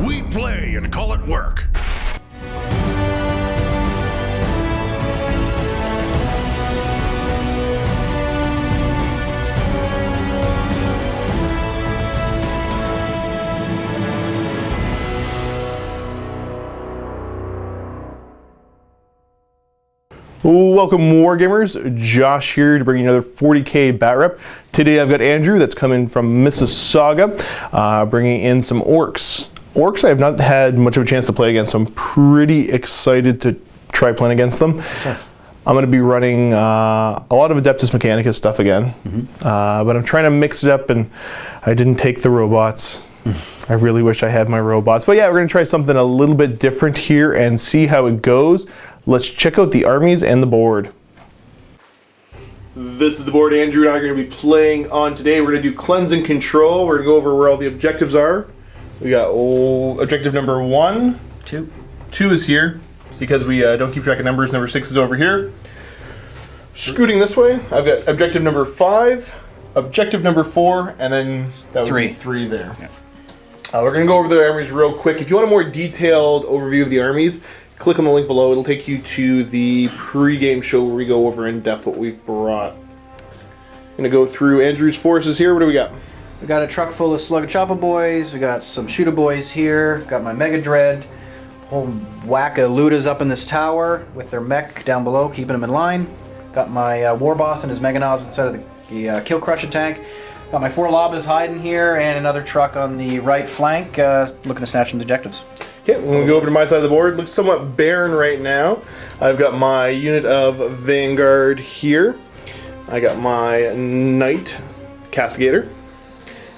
We play and call it work. Welcome Wargamers, Josh here to bring you another 40k bat rep. Today I've got Andrew that's coming from Mississauga, bringing in some Orks. Orks I have not had much of a chance to play against, so I'm pretty excited to try playing against them. Sure. I'm going to be running a lot of Adeptus Mechanicus stuff again, but I'm trying to mix it up, and I didn't take the robots. I really wish I had my robots. But yeah, we're going to try something a little bit different here and see how it goes. Let's check out the armies and the board. This is the board Andrew and I are going to be playing on today. We're going to do cleanse and control. We're going to go over where all the objectives are. We got objective number 1. 2. 2 is here. It's because we don't keep track of numbers. Number 6 is over here. Scooting this way, I've got objective number 5, objective number 4, and then that would be 3 there. Yeah. We're going to go over the armies real quick. If you want a more detailed overview of the armies, click on the link below. It'll take you to the pre-game show where we go over in depth what we've brought. I'm going to go through Andrew's forces here. What do we got? We got a truck full of Slug Chopper boys. We got some Shooter boys here. Got my Mega Dread. Whole whack of Ludas up in this tower with their mech down below, keeping them in line. Got my War Boss and his Meganovs inside of the Kill Crusher tank. Got my 4 Lobas hiding here and another truck on the right flank looking to snatch some objectives. Okay, when we go over to my side of the board, it looks somewhat barren right now. I've got my unit of Vanguard here. I got my Knight Castigator.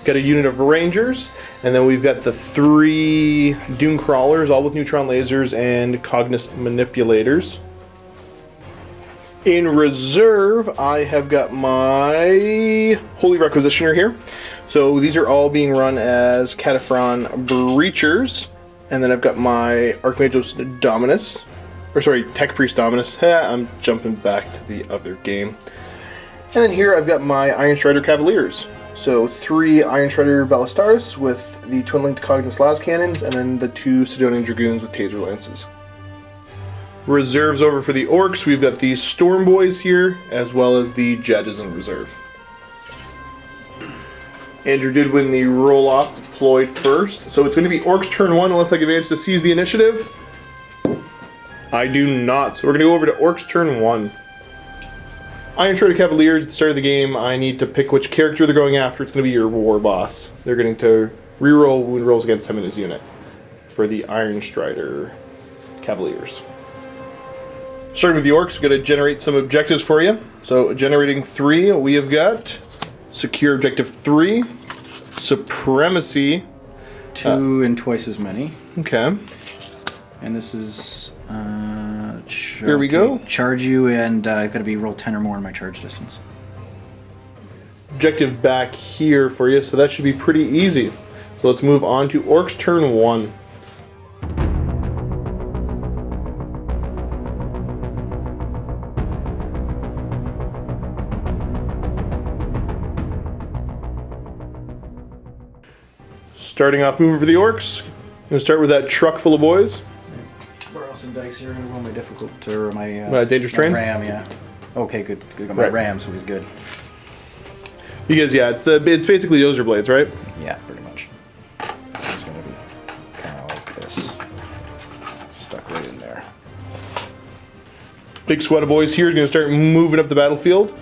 Got a unit of Rangers, and then we've got the 3 Dune Crawlers, all with neutron lasers and Cognis Manipulators. In reserve, I have got my Holy Requisitioner here. So these are all being run as Cataphron Breachers. And then I've got my Archmagos Dominus, or sorry, Tech Priest Dominus. I'm jumping back to the other game. And then here I've got my Iron Strider Cavaliers. So 3 Iron Strider Ballistars with the twin-linked Cognis Las Cannons, and then the 2 Sidonian Dragoons with Taser Lances. Reserves over for the Orks, we've got the Storm Boys here, as well as the Judges in reserve. Andrew did win the roll-off, deployed first. So it's going to be Orks turn 1 unless I give advantage to seize the initiative. I do not. So we're going to go over to Orks turn 1. Iron Strider Cavaliers, at the start of the game, I need to pick which character they're going after. It's going to be your War Boss. They're going to reroll wound rolls against him in his unit for the Iron Strider Cavaliers. Starting with the Orks, we've got to generate some objectives for you. So generating 3, we have got Secure Objective 3, Supremacy. 2 and twice as many. Okay. And this is here we go. Charge you, and I've got to be roll 10 or more in my charge distance. Objective back here for you, so that should be pretty easy. So let's move on to Orks turn 1. Starting off moving for the Orks. I'm going to start with that truck full of boys. Borrow some dice here and roll my difficult, or my dangerous terrain? ram, yeah. Okay, good. Got my ram, so he's good. Because yeah, it's basically Dozer Blades, right? Yeah, pretty much. It's going to be kind of like this. Stuck right in there. Big squad of boys here is going to start moving up the battlefield.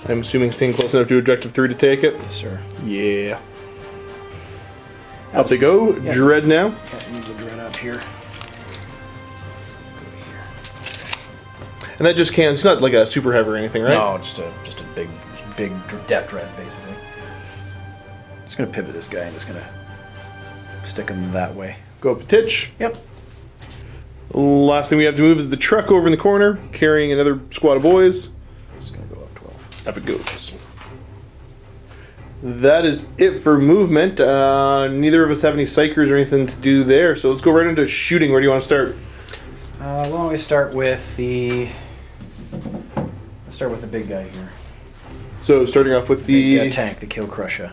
I'm assuming staying close enough to Objective 3 to take it. Yes, sir. Yeah. Up they go. Yeah. Dread now. Can't move the dread up here. And that just can't. It's not like a super heavy or anything, right? No, just a big death dread, basically. Just gonna pivot this guy and just gonna stick him that way. Go up a titch. Yep. Last thing we have to move is the truck over in the corner, carrying another squad of boys. Just gonna go up 12. Up it goes. That is it for movement. Neither of us have any psychers or anything to do there, so let's go right into shooting. Where do you want to start? Why don't we start with the... Let's start with the big guy here. So starting off with the... tank, the Kill Crusher.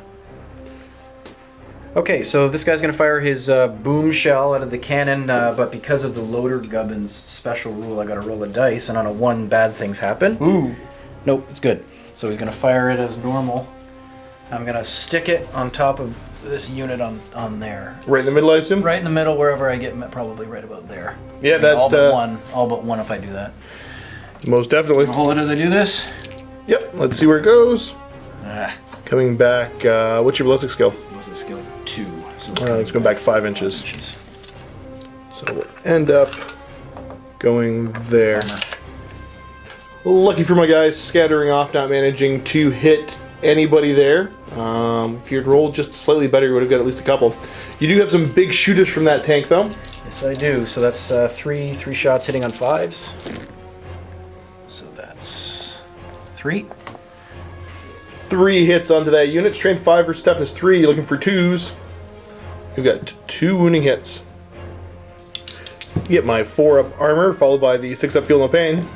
Okay, so this guy's going to fire his boom shell out of the cannon, but because of the loader gubbin's special rule, I got to roll a dice, and on a 1, bad things happen. Ooh. Nope, it's good. So he's going to fire it as normal. I'm going to stick it on top of this unit on there. Right in the middle, I assume? Right in the middle, wherever I get, probably right about there. Yeah, that... all but one if I do that. Most definitely. Hold it as I do this. Yep, let's see where it goes. Ah. Coming back, what's your ballistic skill? Ballistic skill 2. So It's going back 5 inches. So we'll end up going there. Lucky for my guys, scattering off, not managing to hit anybody there. If you'd rolled just slightly better, you would have got at least a couple. You do have some big shooters from that tank, though. Yes, I do. So that's three shots hitting on 5s. So that's 3. 3 hits onto that unit. Strength 5 versus toughness 3. You're looking for 2s. You've got 2 wounding hits. Get my 4-up armor, followed by the 6-up feel no pain.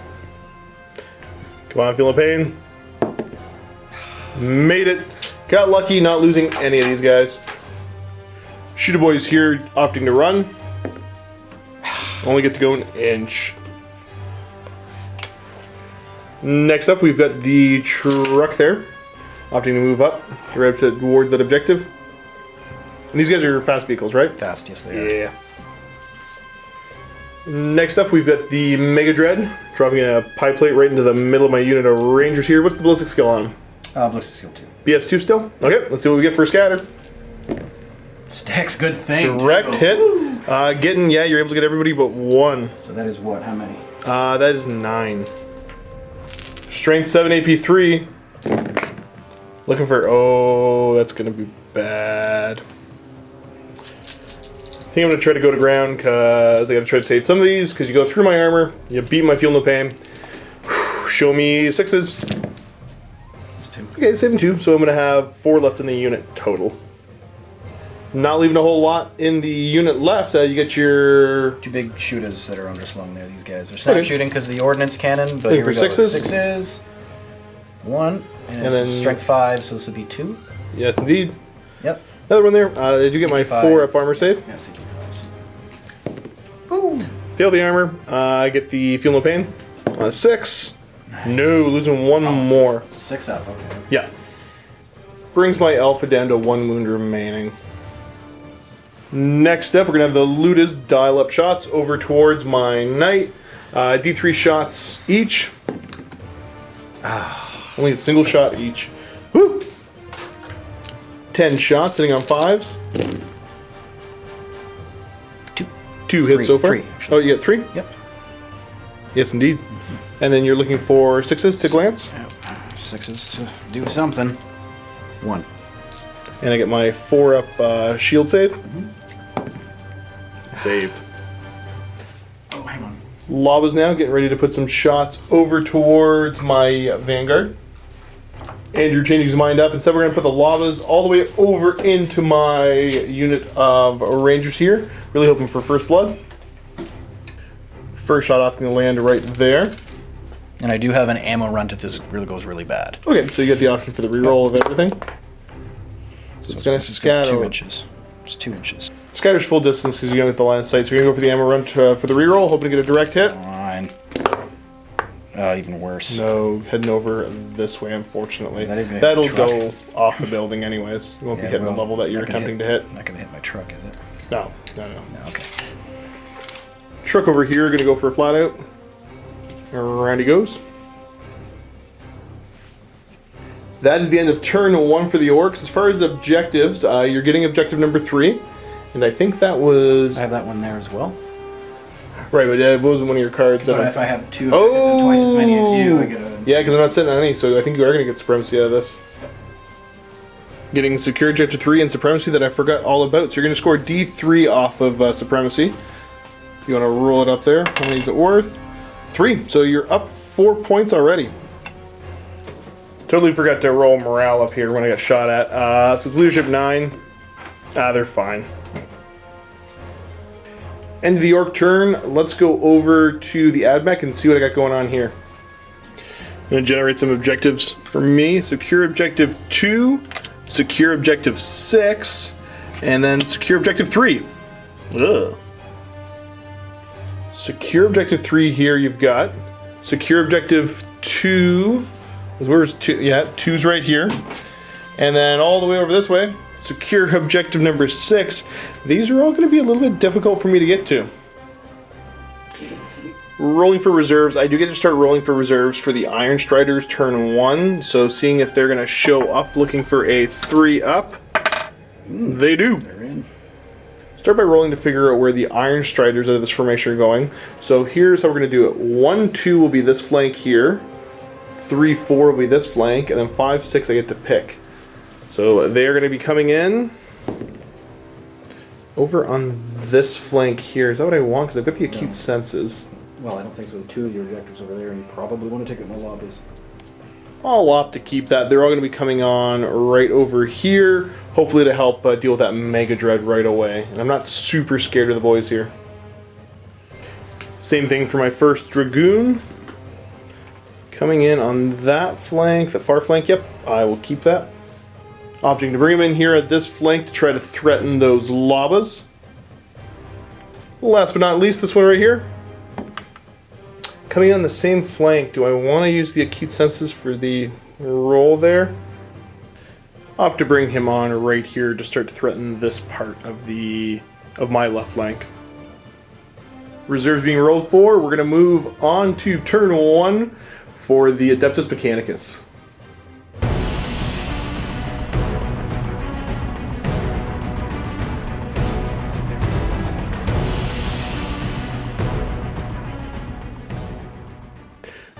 Come on, feel no pain. Made it. Got lucky not losing any of these guys. Shooter boys here opting to run. Only get to go an inch. Next up, we've got the truck there. Opting to move up, right up towards that objective. And these guys are fast vehicles, right? Fast, yes they are. Yeah. Next up, we've got the Mega Dread, dropping a pie plate right into the middle of my unit of Rangers here. What's the ballistic skill on him? Ballistic skill 2. BS2 still? Okay, let's see what we get for a scatter. Stack's good thing. Direct hit. Yeah, you're able to get everybody but 1. So that is what? How many? That is 9. Strength 7, AP 3. Looking for, oh, that's going to be bad. I think I'm going to try to go to ground because I got to try to save some of these because you go through my armor, you beat my feel no pain. Show me 6s. It's 2. Okay, saving 2, so I'm going to have 4 left in the unit total. Not leaving a whole lot in the unit left. You get your... 2 big shooters that are underslung there, these guys. They're snap shooting because of the ordnance cannon, but Looking here we for go. 6s? 6s. 1. And then strength 5, so this would be 2. Yes, indeed. Yep. Another one there. I do get my 85. 4-up armor save. Yeah, CP5s. Fail the armor. I get the feel no pain. 6. No, losing 1 more. It's a 6-up, okay. Yeah. Brings my alpha down to 1 wound remaining. Next up, we're going to have the Ludas dial up shots over towards my knight. D3 shots each. Only a single shot each. Woo! 10 shots hitting on 5s. 2 hits so far. 3, actually. Oh, you get 3? Yep. Yes, indeed. And then you're looking for 6s to glance. 6s to do something. 1. And I get my 4-up shield save. Saved. Oh, hang on. Lava's now getting ready to put some shots over towards my Vanguard. Andrew changing his mind up. Instead, we're going to put the Lavas all the way over into my unit of Rangers here. Really hoping for first blood. First shot opting to land right there. And I do have an ammo run if this really goes really bad. Okay, so you get the option for the reroll of everything. So it's going to scatter. 2 inches. It's 2 inches. Scatter's full distance because you're going to get the line of sight. So you're going to go for the ammo run for the reroll, hoping to get a direct hit. Fine. Even worse. No, heading over this way, unfortunately. That even hit That'll the go off the building anyways. You won't be hitting the level that you're Not gonna attempting to hit. Not going to hit my truck, is it? No. No, okay. Truck over here, going to go for a flat out. Around he goes. That is the end of turn 1 for the Orks. As far as objectives, you're getting objective number 3. And I think that was... I have that one there as well. Right, but it wasn't one of your cards. But if I have 2 objectives and twice as many as you, I get a... Yeah, because I'm not sitting on any, so I think you are going to get Supremacy out of this. Getting Secure Objective 3 and Supremacy that I forgot all about. So you're going to score D3 off of Supremacy. You want to roll it up there. How many is it worth? 3. So you're up 4 points already. Totally forgot to roll morale up here when I got shot at. So it's Leadership 9. They're fine. End of the Orc turn. Let's go over to the AdMech and see what I got going on here. I'm going to generate some objectives for me. Secure Objective 2, Secure Objective 6, And then secure objective 3. Ugh. Secure objective 3 here you've got. Secure objective 2. Where's 2? Yeah, 2's right here. And then all the way over this way, secure objective number 6. These are all going to be a little bit difficult for me to get to. Rolling for reserves. I do get to start rolling for reserves for the Iron Striders turn 1. So seeing if they're going to show up looking for a 3-up. They do. They're in. Start by rolling to figure out where the Iron Striders out of this formation are going. So here's how we're going to do it. 1-2 will be this flank here. 3-4 will be this flank. And then 5-6 I get to pick. So they're going to be coming in over on this flank here. Is that what I want? Because I've got the acute senses. Well, I don't think so. 2 of your objectives over there, and you probably want to take out my lobbies. I'll opt to keep that. They're all going to be coming on right over here. Hopefully to help deal with that Mega Dread right away. And I'm not super scared of the boys here. Same thing for my first Dragoon. Coming in on that flank, the far flank, yep, I will keep that. Opting to bring him in here at this flank to try to threaten those Labas. Last but not least, this one right here. Coming on the same flank, do I want to use the acute senses for the roll there? Opt to bring him on right here to start to threaten this part of my left flank. Reserves being rolled for, we're going to move on to turn 1 for the Adeptus Mechanicus.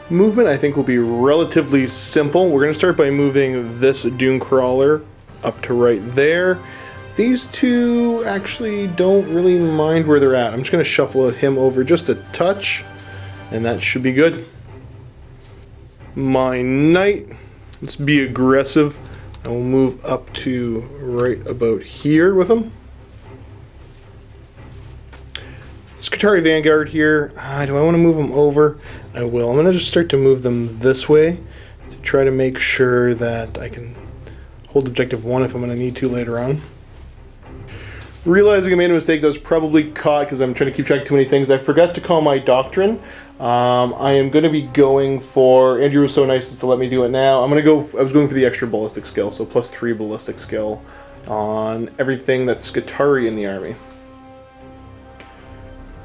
Movement, I think, will be relatively simple. We're going to start by moving this Dune Crawler up to right there. These two actually don't really mind where they're at. I'm just going to shuffle him over just a touch, and that should be good. My Knight, let's be aggressive. I will move up to right about here with him. Skitarii Vanguard here. Do I want to move them over? I will. I'm going to just start to move them this way to try to make sure that I can hold objective 1 if I'm going to need to later on. Realizing I made a mistake that was probably caught because I'm trying to keep track of too many things. I forgot to call my Doctrine. I am going to be going for... Andrew was so nice as to let me do it now. I was going for the extra ballistic skill, so +3 ballistic skill on everything that's Skitarii in the army.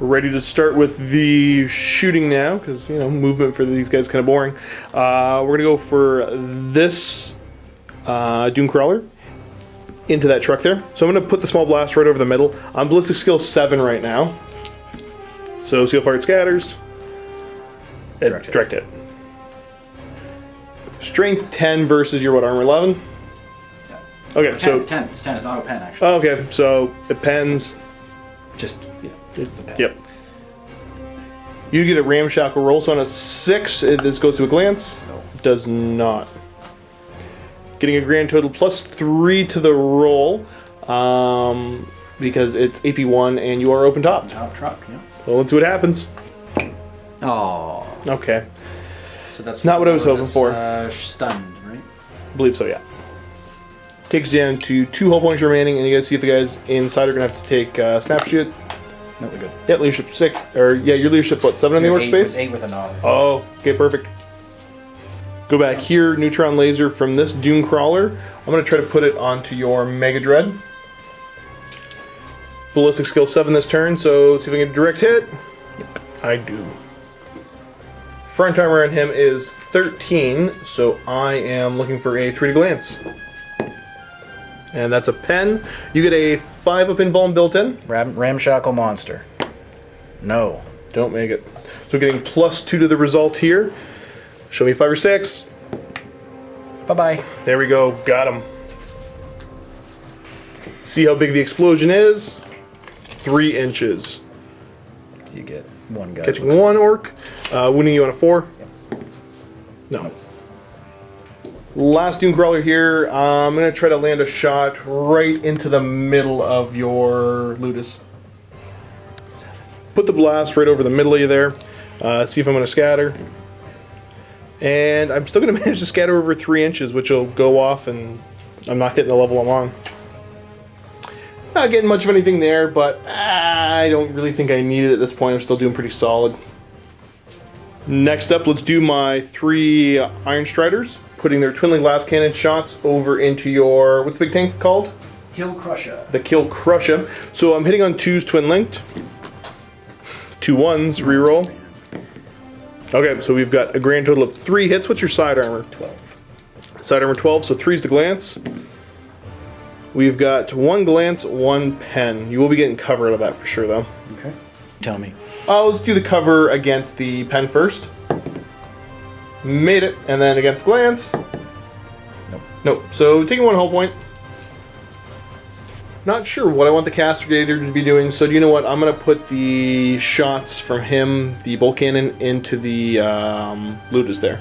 We're ready to start with the shooting now, because, you know, movement for these guys is kind of boring. We're going to go for this Dune Crawler into that truck there. So I'm going to put the small blast right over the middle. I'm ballistic skill 7 right now. So see how far it scatters. Direct hit. Strength 10 versus your what, armor 11? Yeah. Okay, 10, so... 10. It's 10. It's auto pen, actually. Oh, okay, so it pens... Just, yeah. It's a pen. Yep. You get a ramshackle roll, so on a 6, this goes to a glance. No. It does not. Getting a grand total +3 to the roll, because it's AP1 and you are open top. Top truck, yeah. Well, let's see what happens. Oh. Okay. So that's not what I was hoping for. Stunned, right? I believe so, yeah. Takes you down to 2 hull points remaining, and you guys see if the guys inside are going to have to take snapshot. No, we're good. Yeah, leadership 6. Or, yeah, your leadership, what, 7 in the workspace? 8 with a nod. Oh, okay, perfect. Go back here, neutron laser from this Dune Crawler. I'm going to try to put it onto your Mega Dread. Ballistic skill 7 this turn, so see if I can get a direct hit. Yep, I do. Front armor on him is 13, so I am looking for a 3 to glance. And that's a pen. You get a 5-up invuln built in. Ramshackle monster. No. Don't make it. So getting +2 to the result here. Show me 5 or 6. Bye-bye. There we go. Got him. See how big the explosion is? 3 inches. You get 1 guy. Catching 1 orc. Wounding you on a 4. Yep. No. Last Dune Crawler here. I'm going to try to land a shot right into the middle of your Ludus. 7. Put the blast right over the middle of you there. See if I'm going to scatter. And I'm still going to manage to scatter over 3 inches, which will go off, and I'm not hitting the level I'm on. Not getting much of anything there, but I don't really think I need it at this point. I'm still doing pretty solid. Next up, let's do my 3 Iron Striders, putting their twin glass cannon shots over into your, what's the big tank called? Kill Crusher. The Kill Crusher. So I'm hitting on 2s twin linked. 2 1s, reroll. Okay, so we've got a grand total of 3 hits. What's your side armor? 12. Side armor 12, so 3's the glance. We've got 1 glance, 1 pen. You will be getting cover out of that for sure, though. Okay. Tell me. Let's do the cover against the pen first. Made it, and then against glance. Nope. Nope. So taking 1 hull point. Not sure what I want the Castigator to be doing, so do you know what? I'm going to put the shots from him, the bolt cannon, into the Ludus there.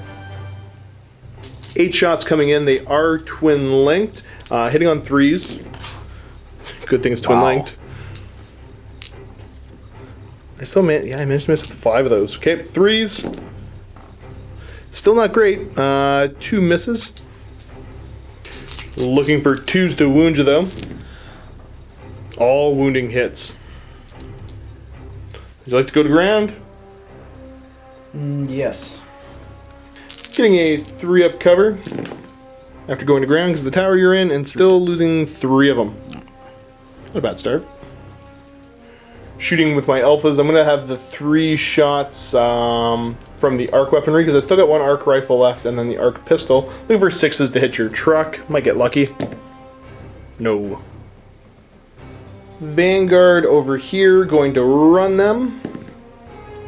8 shots coming in. They are twin linked. Hitting on 3s. Good thing it's twin linked. I still I managed to miss with 5 of those. Okay, 3s. Still not great. 2 misses. Looking for 2s to wound you though. All wounding hits. Would you like to go to ground? Yes. Getting a 3-up cover after going to ground because the tower you're in, and still losing 3 of them. Not a bad start. Shooting with my alphas, I'm going to have the 3 shots from the arc weaponry because I still got 1 arc rifle left and then the arc pistol. Looking for 6s to hit your truck. Might get lucky. No. Vanguard over here, going to run them.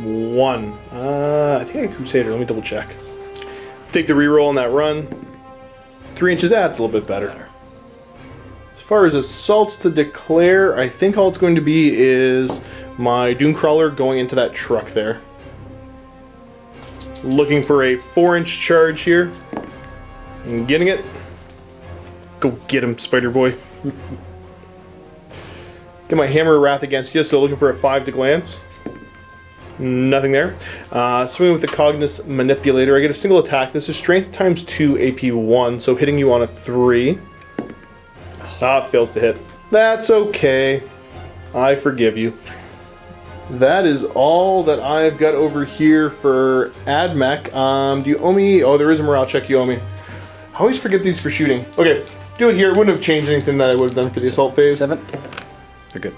1. I think I had Crusader. Let me double check. Take the reroll on that run. 3 inches, that's a little bit better. As far as assaults to declare, I think all it's going to be is my Doomcrawler going into that truck there. Looking for a 4-inch charge here. And getting it. Go get him, Spider Boy. Get my Hammer of Wrath against you, so looking for a 5 to glance. Nothing there. Swinging with the Cognis Manipulator. I get a single attack. This is strength times 2 AP 1, so hitting you on a 3. Fails to hit. That's okay. I forgive you. That is all that I've got over here for AdMech. Do you owe me? Oh, there is a morale check you owe me. I always forget these for shooting. Okay, do it here. It wouldn't have changed anything that I would have done for the assault phase. 7. You're good.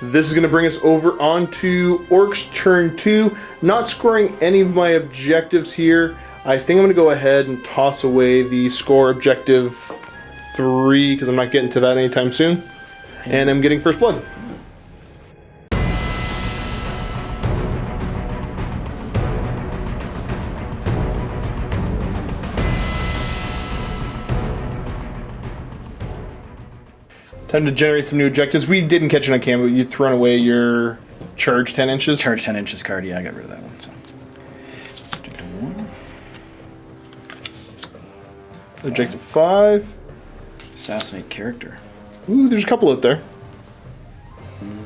This is going to bring us over onto Orks turn 2. Not scoring any of my objectives here. I think I'm going to go ahead and toss away the score objective 3 because I'm not getting to that anytime soon. And I'm getting first blood. Time to generate some new objectives. We didn't catch it on camera, but you'd thrown away your charge 10 inches. Charge 10 inches card, yeah, I got rid of that one. So. Objective 5. Assassinate character. Ooh, there's a couple out there.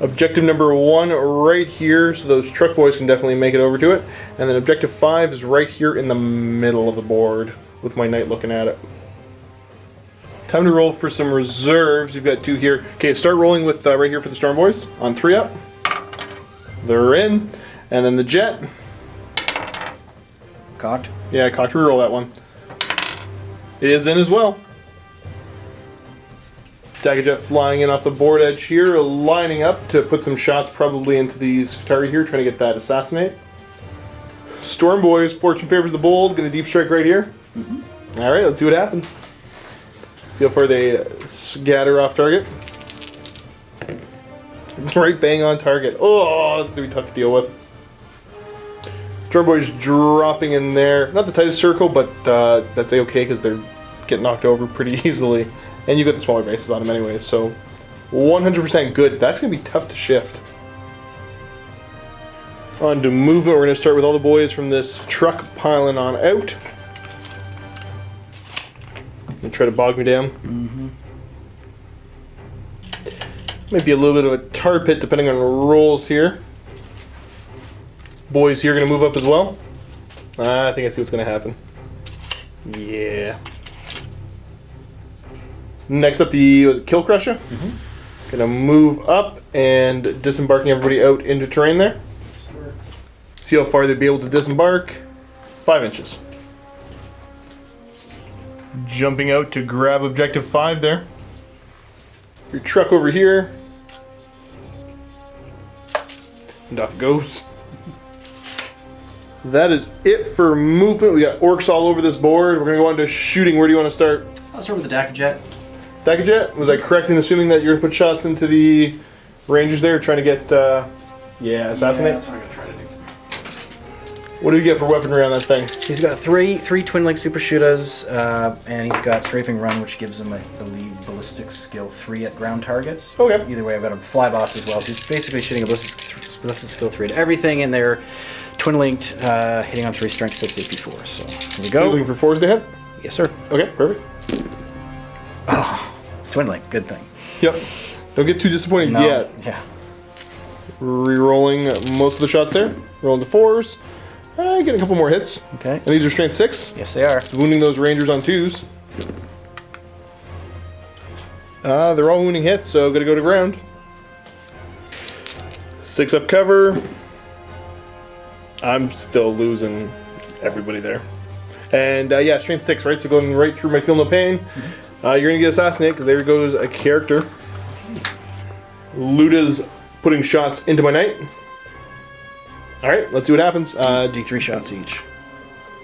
Objective number 1 right here, so those truck boys can definitely make it over to it. And then objective 5 is right here in the middle of the board with my knight looking at it. Time to roll for some reserves. You've got 2 here. Okay, start rolling with right here for the Storm Boys on 3 up. They're in. And then the jet. Cocked? Yeah, cocked. Reroll that one. It is in as well. Dagger jet flying in off the board edge here, lining up to put some shots probably into these Qatari here, trying to get that assassinate. Storm Boys, fortune favors the bold. Gonna deep strike right here. All right, let's see what happens. See how far they scatter off target. Right bang on target. Oh, that's going to be tough to deal with. Storm Boys dropping in there. Not the tightest circle, but that's a-okay because they're getting knocked over pretty easily. And you've got the smaller bases on them anyway, so 100% good. That's going to be tough to shift. On to movement, we're going to start with all the boys from this truck piling on out. And try to bog me down. Might be a little bit of a tar pit depending on rolls here. Boys here are going to move up as well. I think I see what's going to happen. Yeah. Next up, the Kill Crusher. Gonna move up and disembarking everybody out into terrain there. See how far they'd be able to disembark. 5 inches. Jumping out to grab objective 5 there. Your truck over here. And off it goes. That is it for movement. We got orcs all over this board. We're gonna go on to shooting. Where do you want to start? I'll start with the Dakajet. Dakajet? Was I correct in assuming that you're gonna put shots into the rangers there, trying to get, assassinate? Yeah, that's what I'm gonna try to do. What do you get for weaponry on that thing? He's got three twin link super shooters, and he's got strafing run, which gives him, I believe, ballistic skill 3 at ground targets. Okay. Either way, I've got a fly boss as well, so he's basically shooting a ballistic skill 3 at everything in there. Twin linked, hitting on 3 strength 6 AP 4. So here we go. You're looking for 4s to hit? Yes, sir. Okay, perfect. Oh, twin link, good thing. Yep. Don't get too disappointed No, yet. yeah. Re-rolling most of the shots there. Rolling to 4s. Get a couple more hits. Okay. And these are strength 6. Yes, they are. Wounding those rangers on 2s. They're all wounding hits, so gotta go to ground. 6 up cover. I'm still losing everybody there. And yeah, strength 6, right? So going right through my feel no pain. You're gonna get assassinated because there goes a character. Luda's putting shots into my knight. Alright, let's see what happens. Do 3 shots each.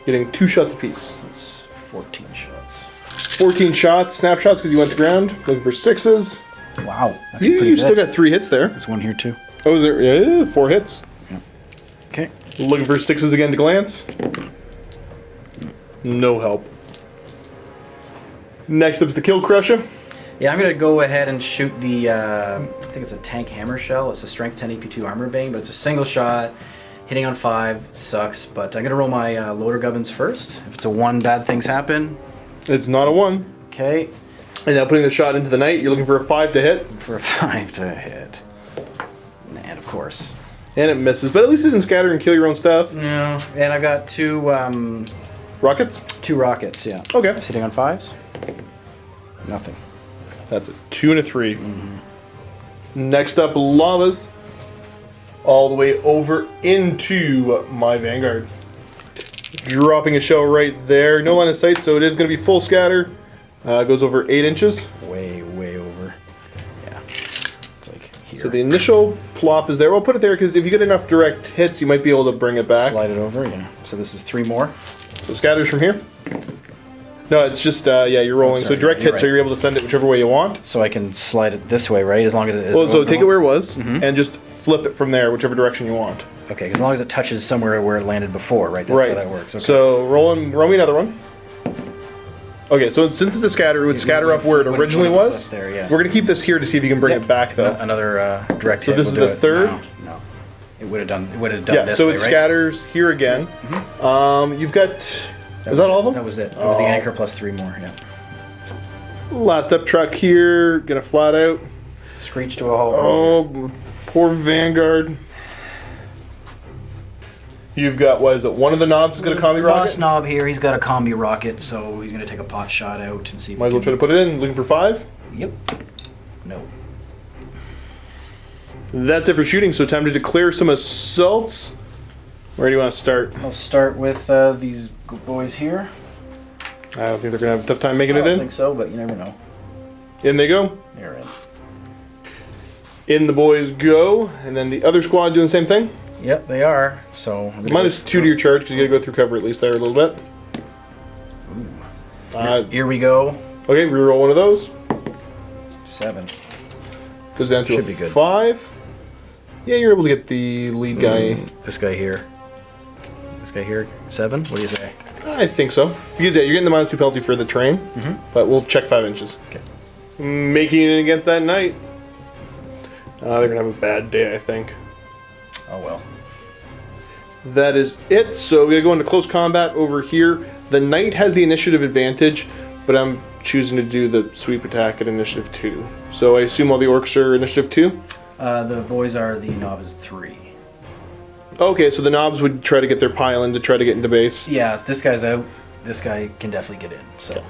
Getting 2 shots apiece. That's 14 shots. 14 shots, snapshots because you went to ground. Looking for 6s. Wow. You still got 3 hits there. There's one here too. Oh, there, yeah, 4 hits. Okay. Looking for 6s again to glance. No help. Next up is the Kill Crusher. Yeah, I'm gonna go ahead and shoot the, I think it's a tank hammer shell. It's a strength 10 AP2 armor bane, but it's a single shot, hitting on 5. It sucks, but I'm gonna roll my loader gubbins first. If it's a 1, bad things happen. It's not a 1. Okay. And now putting the shot into the knight, you're looking for a 5 to hit. For a 5 to hit. And of course. And it misses, but at least it didn't scatter and kill your own stuff. No, and I've got 2, Rockets? 2 rockets, yeah. Okay. It's hitting on 5s. Nothing. That's a 2 and a 3. Next up, lavas. All the way over into my Vanguard. Dropping a shell right there. No line of sight, so it is going to be full scatter. Goes over 8 inches. Way over. Yeah. Like here. So the initial plop is there. We'll put it there because if you get enough direct hits, you might be able to bring it back. Slide it over, yeah. So this is 3 more. So scatters from here. No, it's just, yeah, you're rolling. sorry, So direct you're hits, so right. you're able to send it whichever way you want. So I can slide it this way, right? As long as it is. Well, so take it where it was and just flip it from there, whichever direction you want. Okay, as long as it touches somewhere where it landed before, right? That's how that works. Okay. So roll me another one. Okay, so since it's a scatter, it would scatter up where it originally was. There, yeah. We're gonna keep this here to see if you can bring it back, though. Another direct So hit. this is will do the it. third? No. It would have done. It would have done Yeah, this so way, it right? scatters here again. You've got. Is that all of them? That was it. It was the anchor plus 3 more. Yeah. Last up truck here, gonna flat out. Screech to a halt. Oh, poor Vanguard. You've got, what is it, one of the knobs is going to combi Boss rocket? knob here. He's got a combi rocket, so he's gonna take a pot shot out and see. If Might as well try to put it in. Looking for 5. Yep. No. That's it for shooting, so time to declare some assaults. Where do you want to start? I'll start with these boys here. I don't think they're going to have a tough time making I it don't in. think so, but you never know. In they go. They're in. In the boys go, and then the other squad doing the same thing. Yep, they are. So I'm gonna Minus 2 to your charge because you got to go through cover at least there a little bit. Here we go. Okay, reroll one of those. 7. Goes down to Should a be good. 5. Yeah, you're able to get the lead guy. This guy here. This guy here. 7. What do you say? I think so. Because yeah, you're getting the minus 2 penalty for the terrain, but we'll check 5 inches. Okay. Making it against that knight. They're gonna have a bad day, I think. Oh well. That is it. So we're gonna go into close combat over here. The knight has the initiative advantage, but I'm choosing to do the sweep attack at initiative 2. So I assume all the orcs are initiative 2? The boys are, the knob is 3. Okay, so the knobs would try to get their pile in to try to get into base. Yeah, this guy's out. This guy can definitely get in. So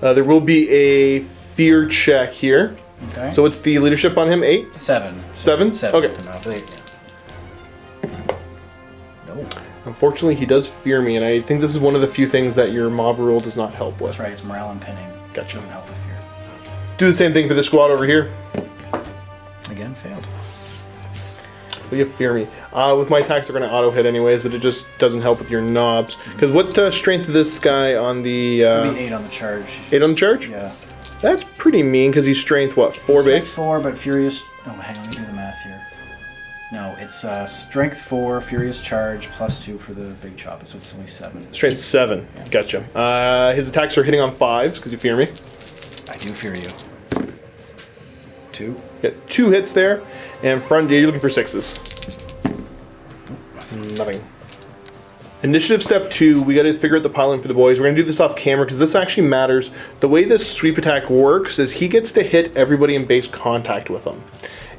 There will be a fear check here. Okay. So what's the leadership on him? 8? 7. 7? 7. Okay. No. Unfortunately, he does fear me, and I think this is one of the few things that your mob rule does not help with. That's right, it's morale and pinning. Gotcha. Doesn't help with fear. Do the same thing for the squad over here. Again, failed. So you fear me. With my attacks, they're going to auto hit anyways, but it just doesn't help with your knobs. Because what strength is this guy on the... It'll be 8 on the charge. 8 on the charge? Yeah. That's pretty mean, because he's strength, what, 4 base? 4, but furious... Oh, hang on, let me do the math here. No, it's strength 4, furious charge, +2 for the big chop, so it's only 7. Strength 7. Yeah. Gotcha. His attacks are hitting on 5s, because you fear me. I do fear you. 2. Got 2 hits there, and front, you're looking for 6s. Nothing. Initiative step 2, we got to figure out the piling for the boys. We're going to do this off camera because this actually matters. The way this sweep attack works is he gets to hit everybody in base contact with him.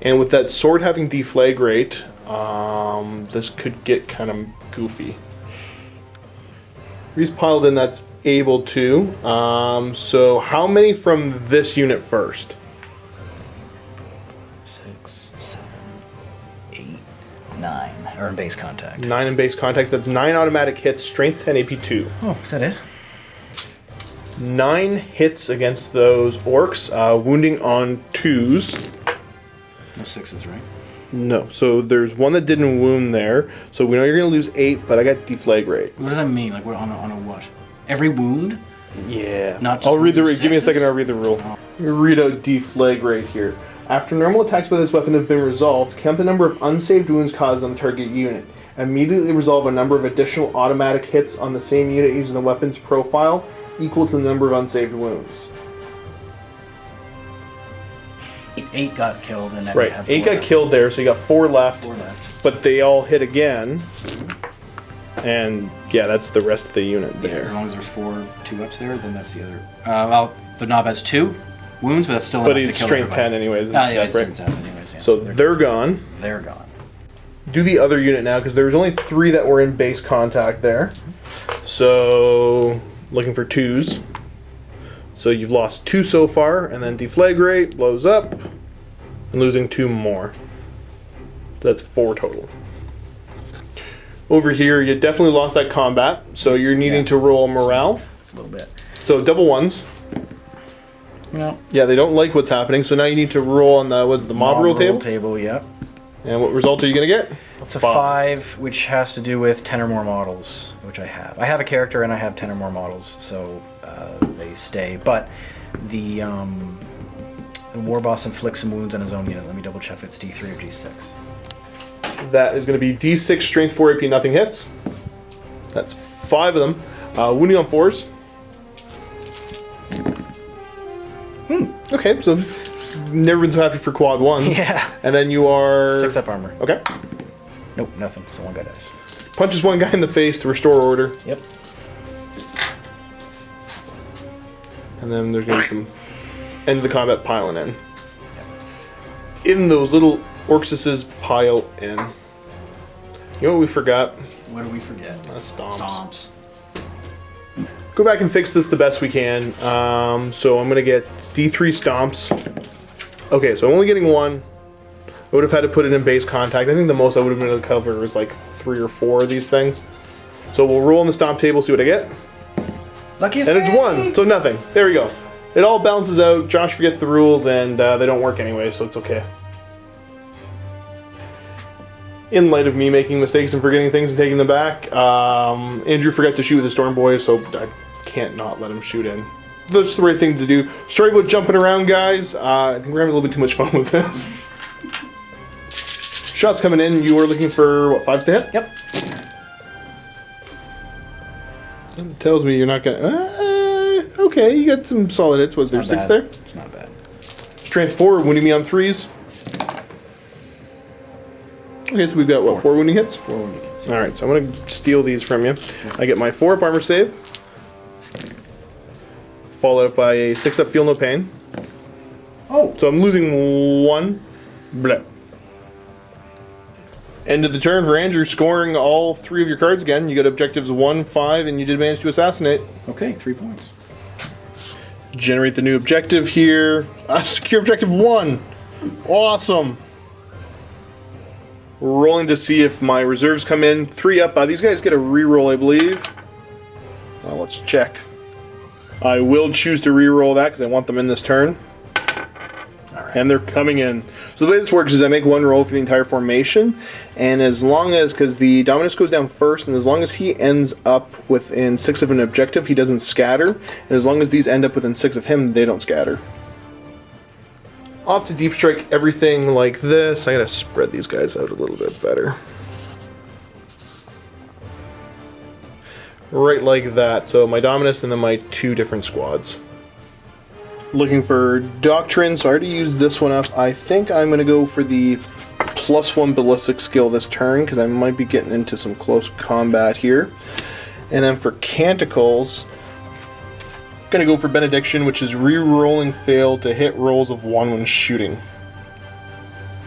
And with that sword having deflagrate, this could get kind of goofy. He's piled in that's able to. So how many from this unit first? 6, 7, 8, 9. Or in base contact. 9 in base contact. That's 9 automatic hits, strength 10, AP 2. Oh, is that it? 9 hits against those orcs, wounding on 2s. No 6s, right? No, so there's one that didn't wound there. So we know you're going to lose 8, but I got deflagrate. What does that mean? Like, what on a what? Every wound? Yeah. Not just I'll read the wounds Give me a with second, sixes? I'll read the rule. Let me read out deflagrate here. After normal attacks with this weapon have been resolved, count the number of unsaved wounds caused on the target unit. Immediately resolve a number of additional automatic hits on the same unit using the weapon's profile equal to the number of unsaved wounds. 8 got killed, and then Right, we have 8 4 got left. killed there, so you got 4 left. 4 left. But they all hit again. And yeah, that's the rest of the unit As there. long as there's 4 2-ups there, then that's the other. Well, the knob has 2 wounds, but that's still But enough he's to kill strength everybody. 10 anyways. Yeah, Stuff, it's right? strength 10 anyways. Yes. So they're gone. They're gone. Do the other unit now, because there was only 3 that were in base contact there. So, looking for 2s. So you've lost 2 so far, and then deflagrate, blows up, and losing 2 more. That's 4 total. Over here, you definitely lost that combat, so you're needing to roll morale. It's a little bit. So double 1s. No. Yeah, they don't like what's happening, so now you need to roll on the, what's it, the mob roll table? Yep. And what result are you going to get? It's a 5, which has to do with 10 or more models, which I have. I have a character and I have 10 or more models, so they stay. But the war boss inflicts some wounds on his own unit. Let me double check if it's D3 or D6. That is going to be D6, strength 4, AP, nothing hits. That's 5 of them. Wounding on 4s. Okay, so never been so happy for quad 1s. Yeah. And then you are... 6 up armor. Okay. Nope, nothing. So 1 guy dies. Punches 1 guy in the face to restore order. Yep. And then there's going to be some end of the combat piling in. In those little Orksises pile in. You know what we forgot? What do we forget? Stomps. Go back and fix this the best we can. So I'm going to get D3 stomps. Okay, so I'm only getting 1. I would have had to put it in base contact. I think the most I would have been able to cover is like 3 or 4 of these things. So we'll roll on the stomp table, see what I get. Luckiest And it's day! 1, so nothing. There we go. It all balances out. Josh forgets the rules, and they don't work anyway, so it's okay. In light of me making mistakes and forgetting things and taking them back, Andrew forgot to shoot with the Storm Boys, so I can't not let him shoot in. That's the right thing to do. Sorry about jumping around, guys. I think we're having a little bit too much fun with this. Shots coming in. You are looking for, what, 5s to hit? Yep. It tells me you're not going to... okay, you got some solid hits. Was there Not 6 bad. there? It's not bad. Strength 4, wounding me on 3s. Okay, so we've got, what, 4 wounding hits? 4 wounding hits. Alright, so I'm going to steal these from you. I get my 4 up armor save. Followed up by a 6 up feel no pain. Oh! So I'm losing 1. Bleh. End of the turn for Andrew, scoring all 3 of your cards again. You got objectives 1, 5, and you did manage to assassinate. Okay, 3 points. Generate the new objective here. Secure objective 1. Awesome. Rolling to see if my reserves come in. 3 up. These guys get a reroll, I believe. Well, let's check. I will choose to reroll that because I want them in this turn. And they're coming in. So the way this works is I make 1 roll for the entire formation, and as long as, because the Dominus goes down first, and as long as he ends up within 6 of an objective, he doesn't scatter, and as long as these end up within 6 of him, they don't scatter. I'll have to deep strike everything like this. I gotta spread these guys out a little bit better. Right like that. So my Dominus and then my 2 different squads. Looking for Doctrine, so I already used this one up. I think I'm going to go for the +1 ballistic skill this turn, because I might be getting into some close combat here. And then for Canticles, I'm going to go for Benediction, which is re-rolling fail to hit rolls of 1 when shooting.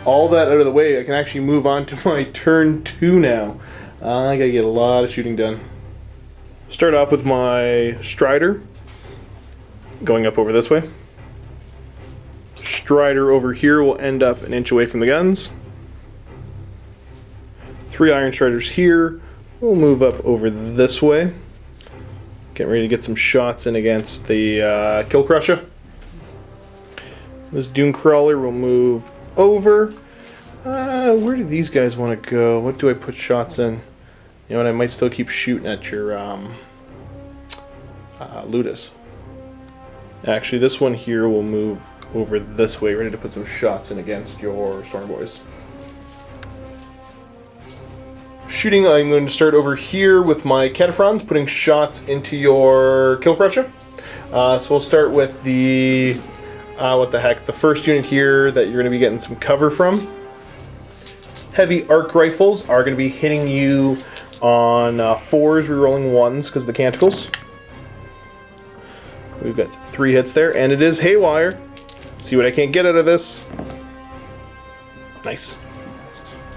All that out of the way, I can actually move on to my turn 2 now. I got to get a lot of shooting done. Start off with my Strider. Going up over this way. Strider over here will end up an inch away from the guns. 3 Iron Striders here. We'll move up over this way. Getting ready to get some shots in against the Kill Crusher. This Dune Crawler will move over. Where do these guys want to go? What do I put shots in? You know what, I might still keep shooting at your Ludus. Actually, this one here will move over this way, ready to put some shots in against your Storm Boys. Shooting, I'm going to start over here with my Cataphrons, putting shots into your Kill Crusher. So we'll start with the, the first unit here that you're going to be getting some cover from. Heavy arc rifles are going to be hitting you on 4s, rerolling 1s because of the Canticles. We've got 3 hits there, and it is Haywire. See what I can't get out of this. Nice.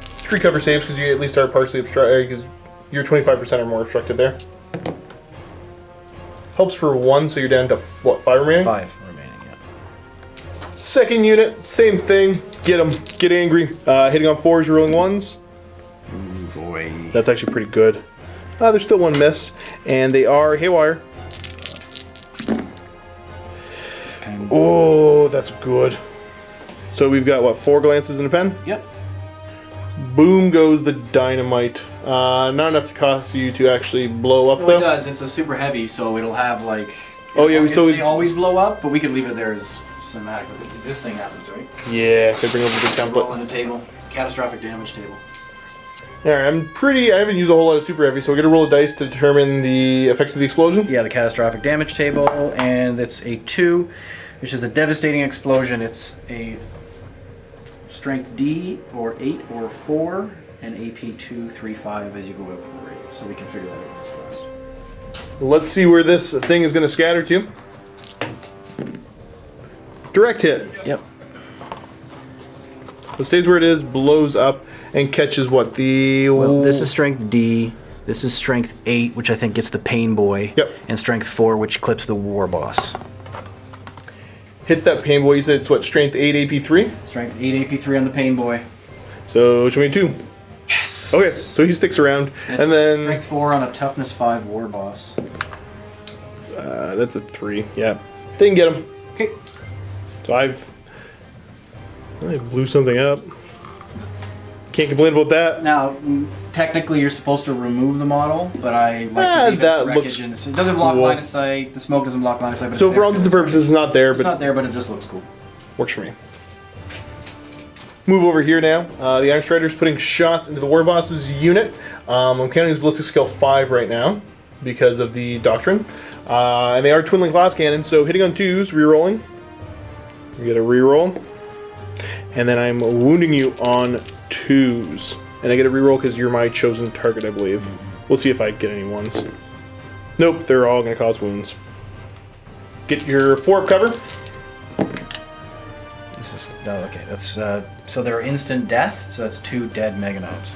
3 cover saves because you at least are partially obstructed, because you're 25% or more obstructed there. Helps for 1, so you're down to what, 5 remaining? 5 remaining, yeah. Second unit, same thing. Get them. Get angry. Hitting on 4s, rolling 1s. Ooh, boy. That's actually pretty good. There's still 1 miss, and they are Haywire. Oh, that's good. So we've got, what, 4 glances in a pen? Yep. Boom goes the dynamite. Not enough to cost you to actually blow up, Well, though. it does. It's a super heavy, so it'll have, like... Oh, yeah, we still... They always blow up, but we can leave it there as cinematic. But this thing happens, right? Yeah, could bring over the template. Roll on the table. Catastrophic damage table. Alright, I haven't used a whole lot of super heavy, so we're going to roll a dice to determine the effects of the explosion. Yeah, the catastrophic damage table, and it's a 2, which is a devastating explosion. It's a strength D, or 8, or 4, and AP 2, 3, 5 as you go out for the radius. So we can figure that out this fast. Let's see where this thing is going to scatter to. Direct hit. Yep. It stays where it is, blows up, and catches what? Well, this is strength D. This is strength 8, which I think gets the Pain Boy. Yep. And strength 4, which clips the War Boss. Hits that Pain Boy. You said it's what, strength 8, AP 3? Strength 8, AP 3 on the Pain Boy. So, show me 2. Yes! Okay, so he sticks around. And then... Strength 4 on a Toughness 5 War Boss. That's a 3, yeah. Didn't get him. Okay. So I blew something up. Can't complain about that. Now, technically you're supposed to remove the model, but I like to leave it that as wreckage. looks It doesn't block cool. line of sight, the smoke doesn't block line of sight, but So it's for there all intents and 'cause purposes, it's not there, it's but not there, but it just looks cool. works for me. Move over here now. The Iron Strider's putting shots into the War Boss's unit. I'm counting his ballistic skill 5 right now because of the Doctrine. And they are twin link glass cannon, so hitting on 2s, rerolling. You get a reroll. And then I'm wounding you on 2s. And I get a reroll because you're my chosen target, I believe. We'll see if I get any 1s. Nope, they're all going to cause wounds. Get your 4-up cover. This is okay. That's so they're instant death. So that's 2 dead Meganauts.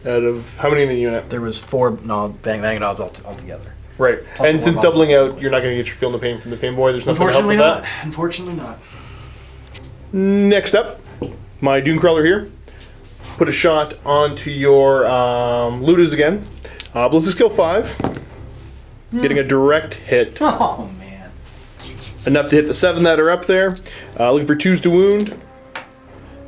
Out of how many in the unit? There was 4 Meganauts altogether. Right. Plus And the since war doubling bubbles. out, you're not going to get your Feel No Pain from the Pain Boy. There's nothing to help Unfortunately with not. that. Unfortunately not. Next up, my Dune Crawler here. Put a shot onto your looters again. Ballistic skill 5. Getting a direct hit. Oh, man. Enough to hit the 7 that are up there. Looking for 2s to wound.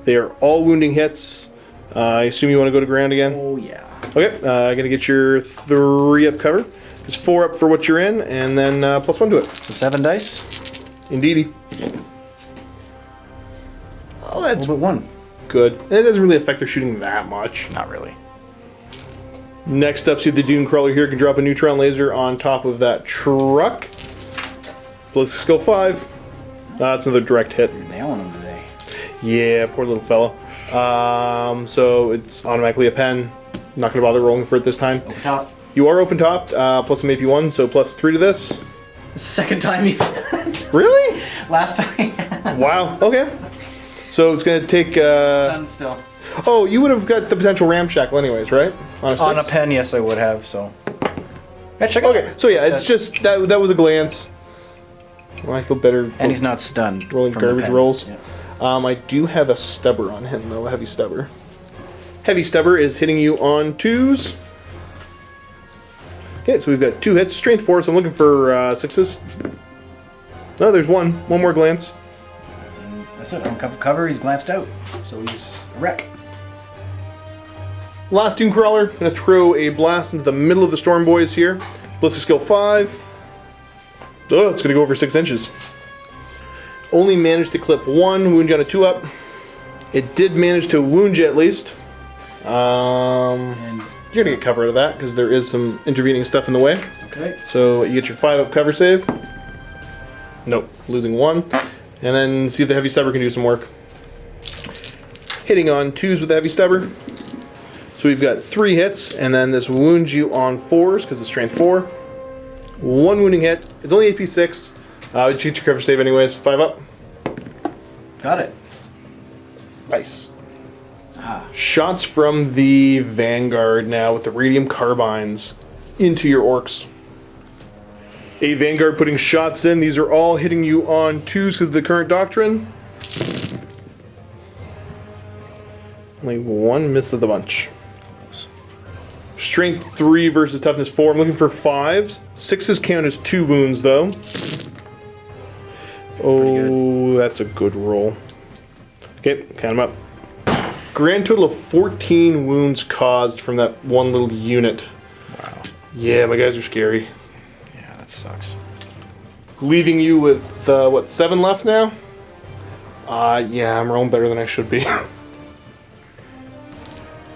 They are all wounding hits. I assume you want to go to ground again? Oh, yeah. Okay, gonna get your 3 up cover. It's 4 up for what you're in, and then +1 to it. So 7 dice. Indeedy. Oh, A that's little bit 1. good. And it doesn't really affect their shooting that much. Not really. Next up, see the Dune Crawler here can drop a neutron laser on top of that truck. Ballistic skill 5. That's another direct hit. You're nailing them today. Yeah, poor little fella. So it's automatically a pen. Not going to bother rolling for it this time. Open top. You are open topped, plus some AP1, so +3 to this. Second time he's... Really? Last time. Wow. Okay. So it's going to take... Stunned still. Oh, you would have got the potential ramshackle anyways, right? On a 6? On a pen, yes, I would have, so... Yeah, check it out. Okay, so yeah, it's just... That was a glance. Well, I feel better And he's not stunned. rolling from the garbage pen. rolls. Yeah. I do have a stubber on him, though. A heavy stubber. Heavy stubber is hitting you on 2s. Okay, so we've got 2 hits. Strength 4, so I'm looking for 6s. No, there's 1. One more glance. That's it. On cover, he's glanced out. So he's a wreck. Last Dune Crawler. Gonna throw a blast into the middle of the Storm Boys here. Ballistic skill 5. Oh, it's gonna go over 6 inches. Only managed to clip 1, wound you on a 2 up. It did manage to wound you at least. And You're gonna get cover out of that because there is some intervening stuff in the way. okay. So you get your 5 up cover save. Nope, losing 1. And then see if the heavy stubber can do some work. Hitting on 2s with the heavy stubber. So we've got 3 hits, and then this wounds you on 4s because it's strength 4. 1 wounding hit. It's only AP 6. You get your cover save anyways. 5 up. Got it. Nice. Shots from the Vanguard now with the radium carbines into your orcs. A Vanguard putting shots in. These are all hitting you on 2s because of the current doctrine. Only 1 miss of the bunch. Strength 3 versus toughness 4. I'm looking for 5s. 6s count as 2 wounds though. Oh, that's a good roll. Okay, count them up. Grand total of 14 wounds caused from that one little unit. Wow. Yeah, my guys are scary. Yeah, that sucks. Leaving you with, what, 7 left now? Yeah, I'm rolling better than I should be.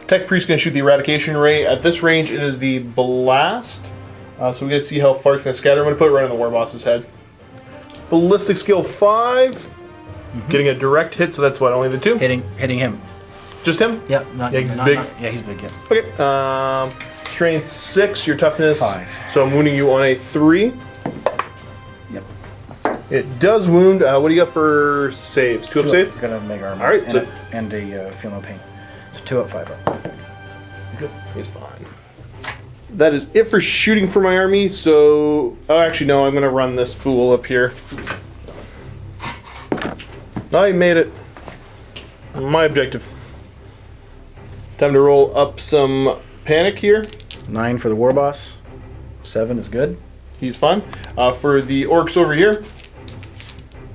Tech Priest gonna shoot the Eradication Ray. At this range, it is the Blast. So we gotta see how far it's gonna scatter. I'm gonna put it right on the War Boss's head. Ballistic skill 5. Getting a direct hit, so that's what, only the 2? Hitting him. Just him? Yep. Not, Yeah, he's not- big. not- yeah, he's big. Yeah. Okay. Strength 6, your toughness 5. So I'm wounding you on a 3. Yep. It does wound. What do you got for saves? 2 up He's save? got a mega armor. All right, And, so- and a feel no pain. So 2 up, 5 up. Good. He's fine. That is it for shooting for my army. So, oh, actually no, I'm gonna run this fool up here. I made it. My objective. Time to roll up some panic here. 9 for the war boss. 7 is good. He's fine. For the orcs over here,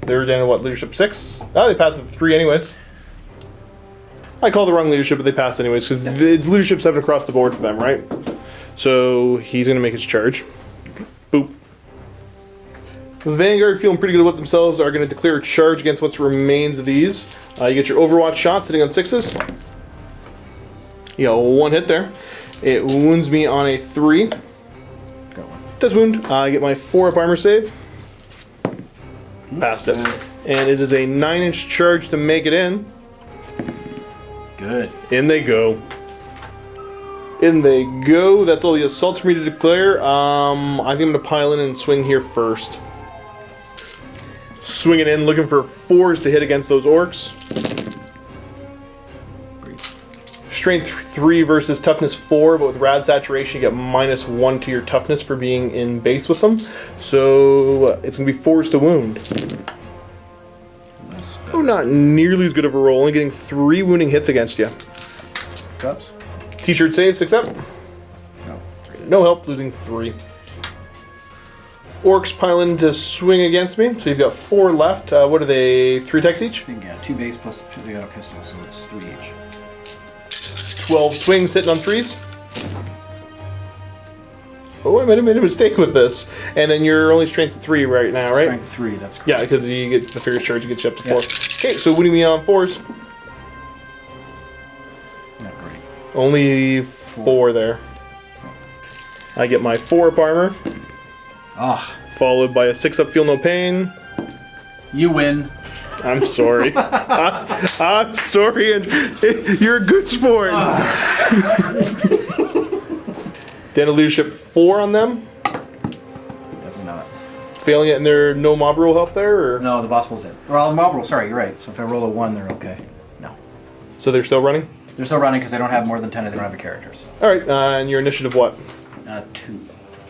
they're down to what, leadership 6? Oh, they passed with 3 anyways. I call the wrong leadership, but they passed anyways, because it's leadership 7 across the board for them, right? So he's going to make his charge. Boop. The Vanguard, feeling pretty good with themselves, are going to declare a charge against what remains of these. You get your Overwatch shot sitting on 6s. You got 1 hit there. It wounds me on a 3. Got one. Does wound. I get my 4 up armor save. Passed it. And it is a 9-inch charge to make it in. Good. In they go. In they go. That's all the assaults for me to declare. I think I'm going to pile in and swing here first. Swinging in, looking for 4s to hit against those orcs. strength 3 versus toughness 4, but with rad saturation you get -1 to your toughness for being in base with them. So it's going to be forced to wound. Oh, not nearly as good of a roll, only getting 3 wounding hits against you. Drops. T-shirt save, 6 up. No. No help, losing 3. Orks pile in to swing against me, so you've got 4 left. What are they, 3 attacks each? I think, yeah, 2 base plus 2, they got a pistol, so it's 3 each. 12 swings hitting on 3s. Oh, I might have made a mistake with this. And then you're only strength 3 right now, right? Strength 3, that's correct. Yeah, because you get the fierce charge, you get you up to 4. Yeah. Okay, so wounding me on 4s. Not great. Only 4 there. I get my 4 up armor, Ah, followed by a 6 up feel no pain. you win. I'm sorry. I'm sorry, and you're a good sport. Then a leadership 4 on them. Definitely not. Failing it, and there no mob rule help there? Or? No, the boss roll's dead. Or the mob roll, sorry, you're right. So if I roll a 1, they're okay. No. So they're still running? They're still running because they don't have more than 10 and they don't have a character. So. Alright, and your initiative what? 2.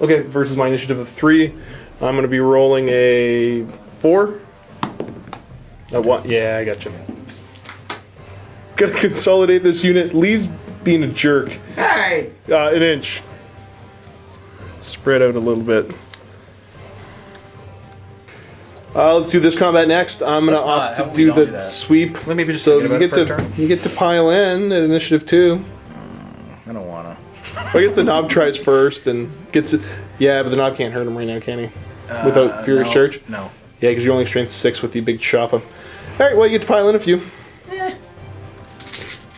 Okay, versus my initiative of 3. I'm going to be rolling a 4. A 1. Yeah, I got you. Gotta consolidate this unit. Lee's being a jerk. Hey! An inch. Spread out a little bit. Let's do this combat next. I'm gonna opt to do the sweep. Let me just so forget about it for a turn. you get to pile in at initiative 2. I don't wanna. Well, I guess the knob tries first and gets it. Yeah, but the knob can't hurt him right now, can he? Without Furious no, Charge? No. Yeah, because you're only strength 6 with the big chop up. Alright, well, you get to pile in a few.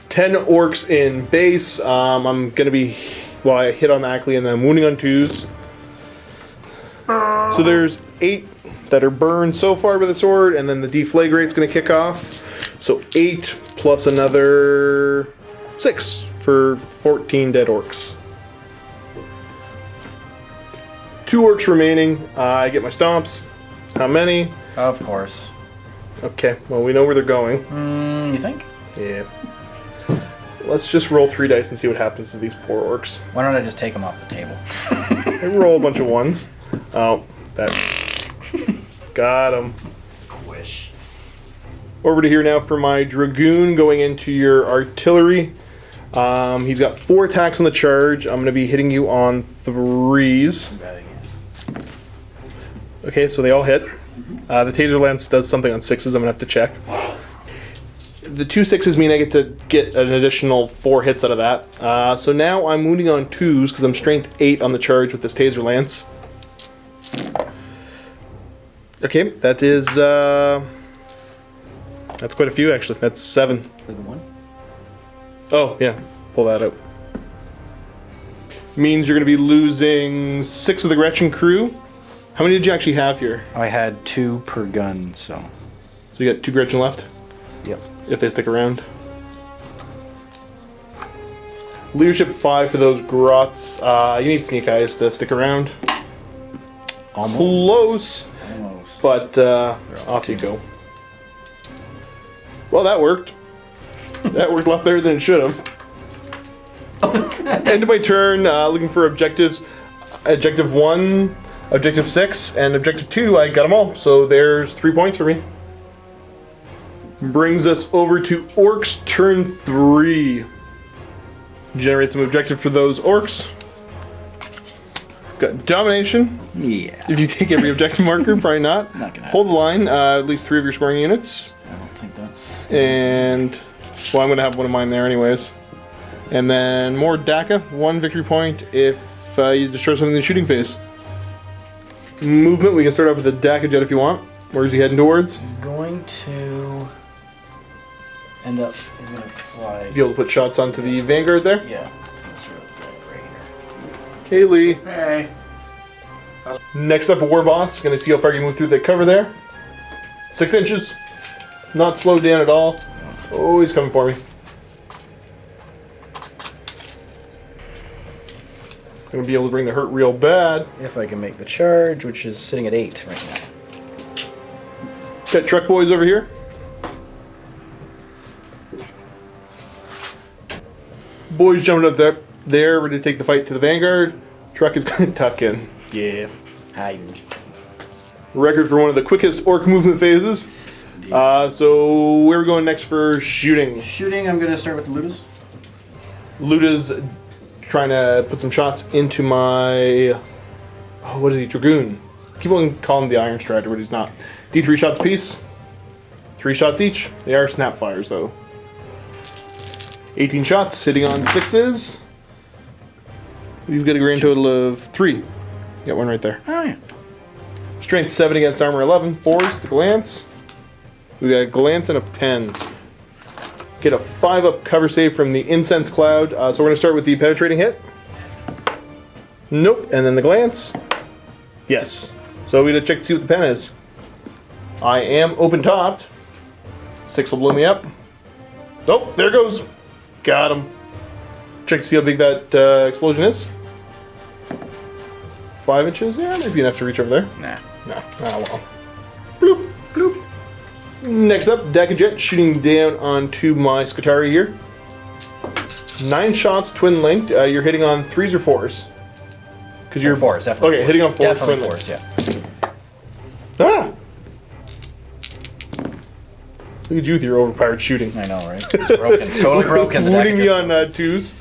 10 orcs in base. I'm gonna be. Well, I hit on the Ackley and then I'm wounding on 2s. So there's 8 that are burned so far with the sword, and then the deflagrate's gonna kick off. So 8 plus another 6 for 14 dead orcs. 2 orcs remaining. I get my stomps. How many? Of course. Okay, well, we know where they're going. You think? Yeah. Let's just roll 3 dice and see what happens to these poor orcs. Why don't I just take them off the table? I roll a bunch of 1s. Oh, that. Got him. Squish. Over to here now for my Dragoon going into your artillery. He's got 4 attacks on the charge. I'm going to be hitting you on 3s. Okay, so they all hit. The Taser Lance does something on 6s. I'm going to have to check. The 2 6s mean I get to get an additional 4 hits out of that. So now I'm wounding on 2s because I'm strength 8 on the charge with this Taser Lance. Okay, that is, that's quite a few actually. That's 7. Play the 1. Oh, yeah, pull that out. Means you're going to be losing 6 of the Gretchen crew. How many did you actually have here? I had 2 per gun, so. So you got 2 Gretchen left? Yep. If they stick around. Leadership 5 for those grots. You need Sneak Eyes to stick around. Almost. Close. Almost. But off you go. Well, that worked. That worked a lot better than it should have. End of my turn, looking for objectives. Objective 1, Objective 6, and Objective 2, I got them all. So there's 3 points for me. Brings us over to Orcs turn 3. Generate some objective for those Orcs. Got Domination. Yeah. If you take every objective marker, probably not. Not gonna Hold the line, at least 3 of your scoring units. I don't think that's. And, well, I'm going to have one of mine there anyways. And then more DACA, 1 victory point if you destroy something in the shooting phase. Movement, we can start off with the DACA jet if you want. Where's he heading towards? He's going to end up. He's going to fly. Be able to put shots onto the Vanguard there. Yeah. He's going to sort of right here. Hey, Lee. Hey. Next up, a War Boss. Going to see how far you move through that cover there. 6 inches. Not slowed down at all. Oh, he's coming for me. Gonna be able to bring the hurt real bad. If I can make the charge, which is sitting at 8 right now. Got truck boys over here. Boys jumping up there, ready to take the fight to the Vanguard. Truck is going to tuck in. Yeah. Hiding. Record for one of the quickest orc movement phases. So where are we going next for shooting? Shooting, I'm going to start with the Ludas. Luda's trying to put some shots into my... Oh, what is he? Dragoon. People call him the Iron Strider, but he's not. D3 shots apiece. 3 shots each. They are snap fires, though. 18 shots, hitting on 6s. We've got a grand total of 3. Got one right there. Oh, yeah. Strength 7 against armor 11. 4s to glance. We got a glance and a pen. Get a 5-up cover save from the incense cloud. So we're going to start with the penetrating hit. Nope. And then the glance. Yes. So we got to check to see what the pen is. I am open topped. 6 will blow me up. Oh, there it goes. Got him. Check to see how big that explosion is. 5 inches? Yeah, might be enough to reach over there. Nah. No. Oh, well. Bloop. Bloop. Next up, Dakajet shooting down onto my Skitarii here. 9 shots, twin linked. You're hitting on 3s or 4s? Because you're 4s, definitely. Okay, hitting on 4s. Definitely twin 4s, yeah. Ah! Look at you with your overpowered shooting. I know, right? It's broken. Totally broken. Wounding me on 2s.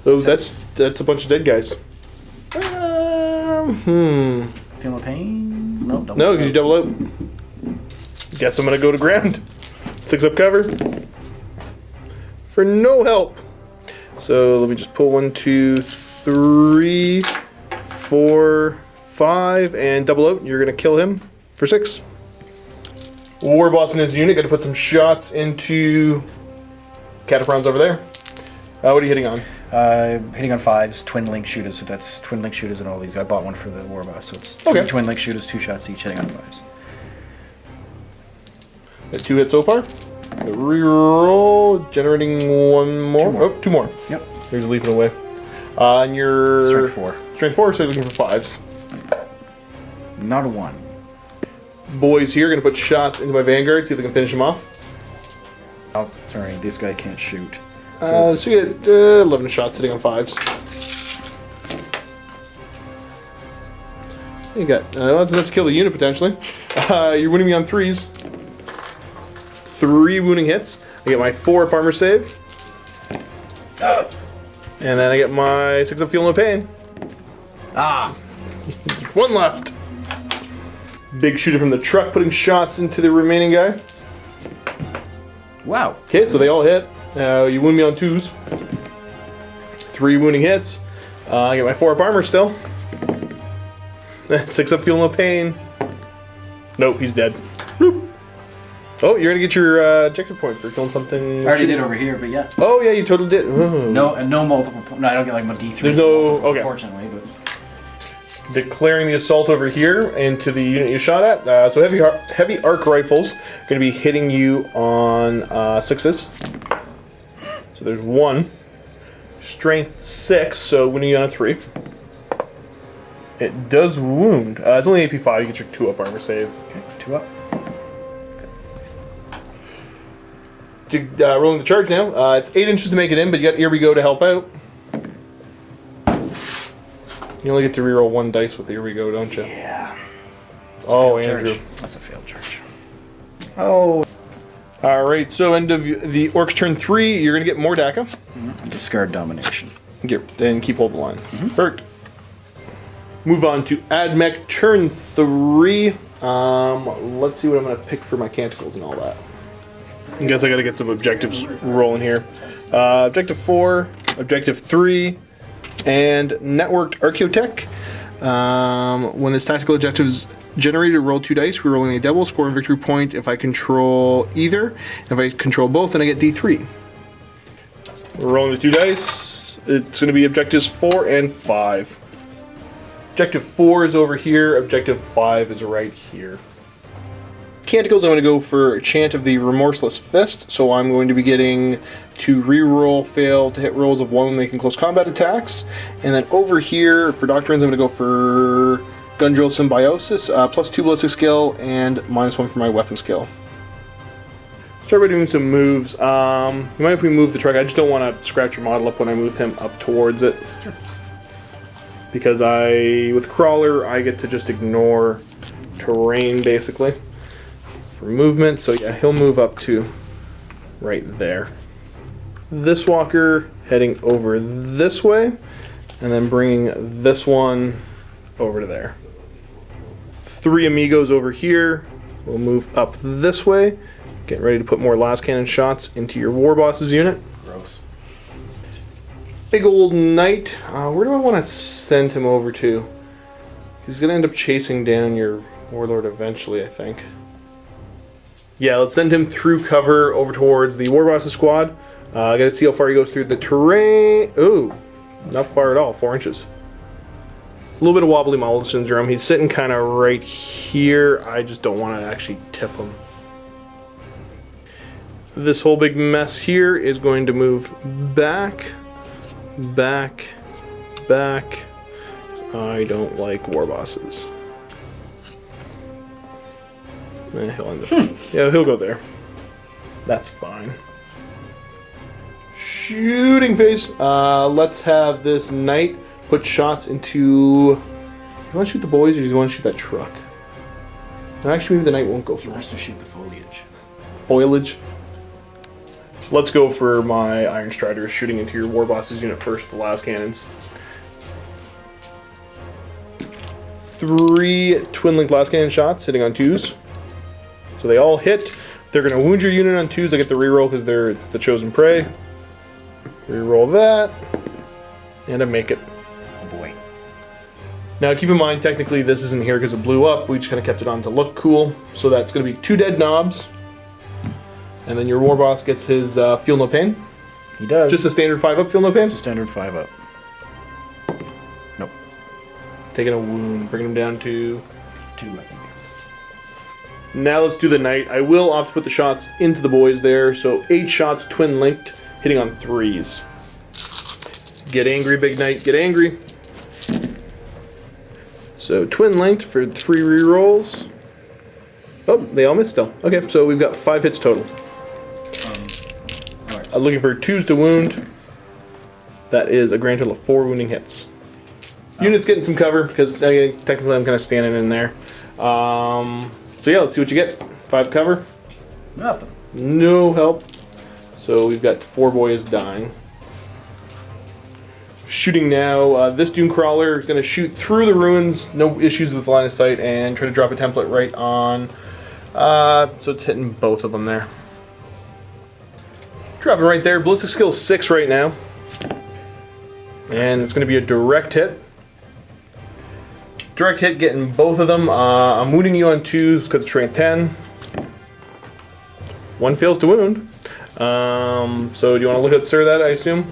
Oh, that's a bunch of dead guys. Feel no pain? No, double. No, because you double out. Guess I'm gonna go to ground. 6-up cover. For no help. So let me just pull 1, 2, 3, 4, 5, and double out. You're gonna kill him for 6. Warboss and his unit. Got to put some shots into Cataphrons over there. What are you hitting on? Hitting on 5s, twin link shooters. So that's twin link shooters and all these. I bought one for the Warboss, so it's Okay. 2 twin link shooters, 2 shots each, hitting on 5s. Got 2 hits so far. Reroll, generating 1 more. 2 more. Oh, 2 more. Yep. There's a leaping away. And your Strength 4. Strength 4, so you're looking for 5s. Not a 1. Boys here gonna put shots into my Vanguard, see if they can finish him off. Oh, sorry, this guy can't shoot. So you get 11 shots hitting on 5s. You got that's enough to kill the unit potentially. You're winning me on 3s. 3 wounding hits. I get my 4-up armor save. And then I get my 6-up feel no pain. Ah! 1 left. Big shooter from the truck putting shots into the remaining guy. Wow. Okay, so they all hit. You wound me on 2s. 3 wounding hits. I get my 4-up armor still. 6-up feel no pain. Nope, he's dead. Bloop. Oh, you're gonna get your objective point for killing something. I already did over here, but yeah. Oh yeah, you totally did. Ooh. No multiple points. No, I don't get like my D3. There's no. Okay. Unfortunately, but. Declaring the assault over here into the unit you shot at. So heavy arc rifles going to be hitting you on 6s. So there's 1. Strength 6, so winning you on a 3. It does wound. It's only AP 5. You get your 2-up armor save. Okay, 2 up. Rolling the charge now. It's 8 inches to make it in, but you got Here We Go to help out. You only get to reroll 1 dice with Here We Go, don't you? Yeah. Oh, Andrew. Charge. That's a failed charge. Oh. Alright, so end of the Orcs turn 3, you're going to get more DACA. Discard domination. Then keep hold the line. Perfect. Move on to Admech turn 3. Let's see what I'm going to pick for my canticles and all that. I guess I got to get some objectives rolling here. Objective 4, Objective 3, and Networked Archaeotech. When this tactical objective is generated, roll 2 dice. We're rolling a double, score a victory point if I control either. If I control both, then I get D3. We're rolling the 2 dice. It's going to be objectives 4 and 5. Objective 4 is over here. Objective 5 is right here. Canticles, I'm going to go for Chant of the Remorseless Fist, so I'm going to be getting to reroll fail to hit rolls of 1 when making close combat attacks. And then over here, for Doctrines, I'm going to go for Gun Drill Symbiosis, +2 ballistic skill, and -1 for my weapon skill. start by doing some moves. You mind if we move the truck? I just don't want to scratch your model up when I move him up towards it. Sure. Because with Crawler, I get to just ignore terrain, basically, for movement. So yeah, he'll move up to right there. This walker heading over this way, and then bringing this one over to there. 3 amigos over here. We'll move up this way. Getting ready to put more last cannon shots into your war boss's unit. Gross. Big old knight. Where do I want to send him over to? He's going to end up chasing down your warlord eventually, I think. Yeah, let's send him through cover over towards the war boss's squad. I got to see how far he goes through the terrain. Ooh, not far at all. 4 inches. A little bit of wobbly model syndrome. He's sitting kind of right here. I just don't want to actually tip him. This whole big mess here is going to move back, back, back. I don't like war bosses. And he'll end up. Yeah, he'll go there. That's fine. Shooting phase. Let's have this knight put shots into. You want to shoot the boys, or do you want to shoot that truck? No, actually, maybe the knight won't go He wants first. to shoot the foliage. Foliage. Let's go for my Iron Strider shooting into your war boss's unit first with the last cannons. 3 twin link last cannon shots hitting on 2s. So they all hit. They're going to wound your unit on 2s. I get the reroll because it's the chosen prey. Reroll that. And I make it. Oh boy. Now keep in mind, technically this isn't here because it blew up. We just kind of kept it on to look cool. So that's going to be 2 dead knobs. And then your war boss gets his feel no pain. He does. Just a standard 5-up feel no pain. Just a standard 5-up. Nope. Taking a wound, bringing him down to 2, I think. Now let's do the knight. I will opt to put the shots into the boys there. So 8 shots twin linked, hitting on 3s. Get angry, big knight. Get angry. So twin linked for 3 rerolls. Oh, they all missed still. Okay, so we've got 5 hits total. Looking for 2s to wound. That is a grand total of 4 wounding hits. Unit's getting some cover because technically I'm kind of standing in there. So yeah, let's see what you get. 5 cover. Nothing. No help. So we've got 4 boys dying. Shooting now. This Dune Crawler is going to shoot through the ruins. No issues with line of sight and try to drop a template right on. So it's hitting both of them there. Dropping right there. Ballistic skill 6 right now. And it's going to be a direct hit. Direct hit getting both of them. I'm wounding you on 2s because of strength 10. 1 fails to wound. So do you want to look at Sir that, I assume?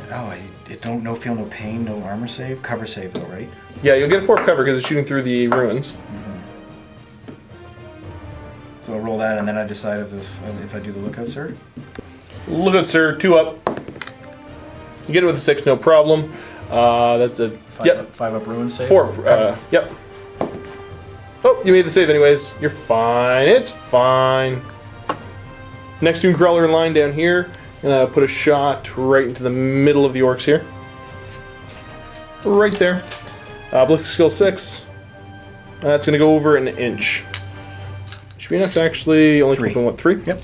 Yeah, I don't feel no pain, no armor save. Cover save though, right? Yeah, you'll get a 4 cover because it's shooting through the ruins. So I'll roll that and then I decide if I do the lookout, sir. Lookout, Sir, 2 up. You get it with a 6, no problem. That's a 5-up ruin save. 4. Yep. Oh, you made the save anyways. You're fine. It's fine. Next Dune Crawler in line down here. Gonna put a shot right into the middle of the orcs here. Right there. Ballistic skill 6. That's gonna go over an inch. Should be enough to actually only 3. keep in what, 3? Yep.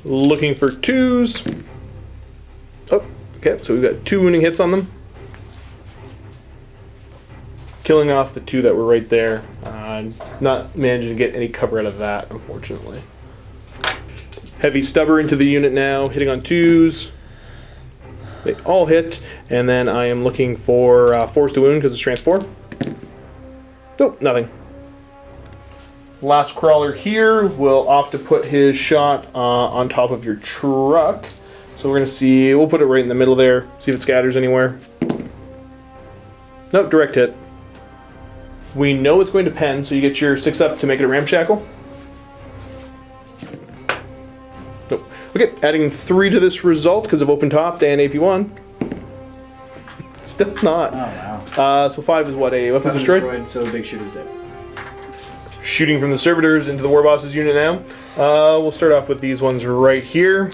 Looking for 2s. Oh, okay, so we've got 2 wounding hits on them. Killing off the 2 that were right there. Not managing to get any cover out of that, unfortunately. Heavy stubber into the unit now, hitting on 2s. They all hit, and then I am looking for 4s to wound because it's strength 4. Nope, nothing. Last crawler here will opt to put his shot on top of your truck. So we're going to see, we'll put it right in the middle there, see if it scatters anywhere. Nope, direct hit. We know it's going to pen, so you get your 6 up to make it a ramshackle. Nope. Okay, adding 3 to this result because of open top and AP1. Still not. Oh wow. So 5 is what, a weapon destroyed? So the big shoot is dead. shooting from the servitors into the Warboss's unit now. We'll start off with these ones right here.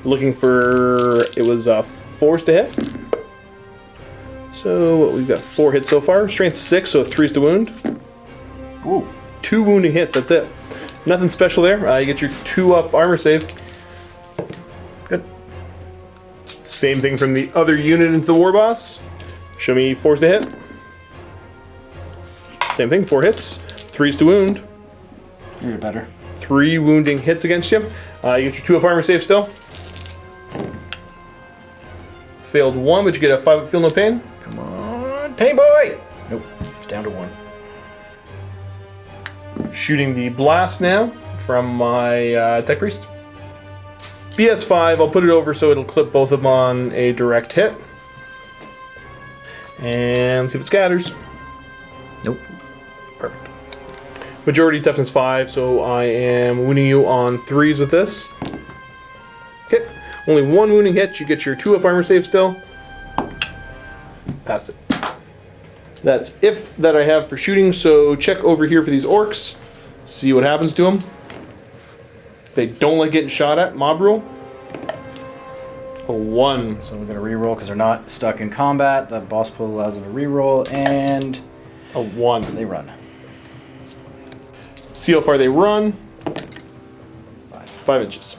Looking for, it was 4s to hit. So we've got 4 hits so far. Strength 6, so 3s to wound. Ooh. 2 wounding hits, that's it. Nothing special there. You get your 2-up armor save. Good. Same thing from the other unit into the Warboss. Show me 4s to hit. Same thing, 4 hits. 3s to wound. You're better. 3 wounding hits against you. You get your 2-up armor save still. Failed 1, but you get a 5-up feel no pain. Come on, pain boy! Nope, it's down to 1. Shooting the blast now from my Tech Priest. BS5, I'll put it over so it'll clip both of them on a direct hit. And see if it scatters. Nope. Perfect. Majority toughness 5, so I am wounding you on 3s with this. Hit. Only 1 wounding hit, you get your 2-up armor save still. Passed it. That's if that I have for shooting, so check over here for these orcs. See what happens to them. They don't like getting shot at. Mob rule. A 1. So we're going to reroll because they're not stuck in combat. The boss pool allows them to reroll, and A 1. they run. See how far they run. 5 inches.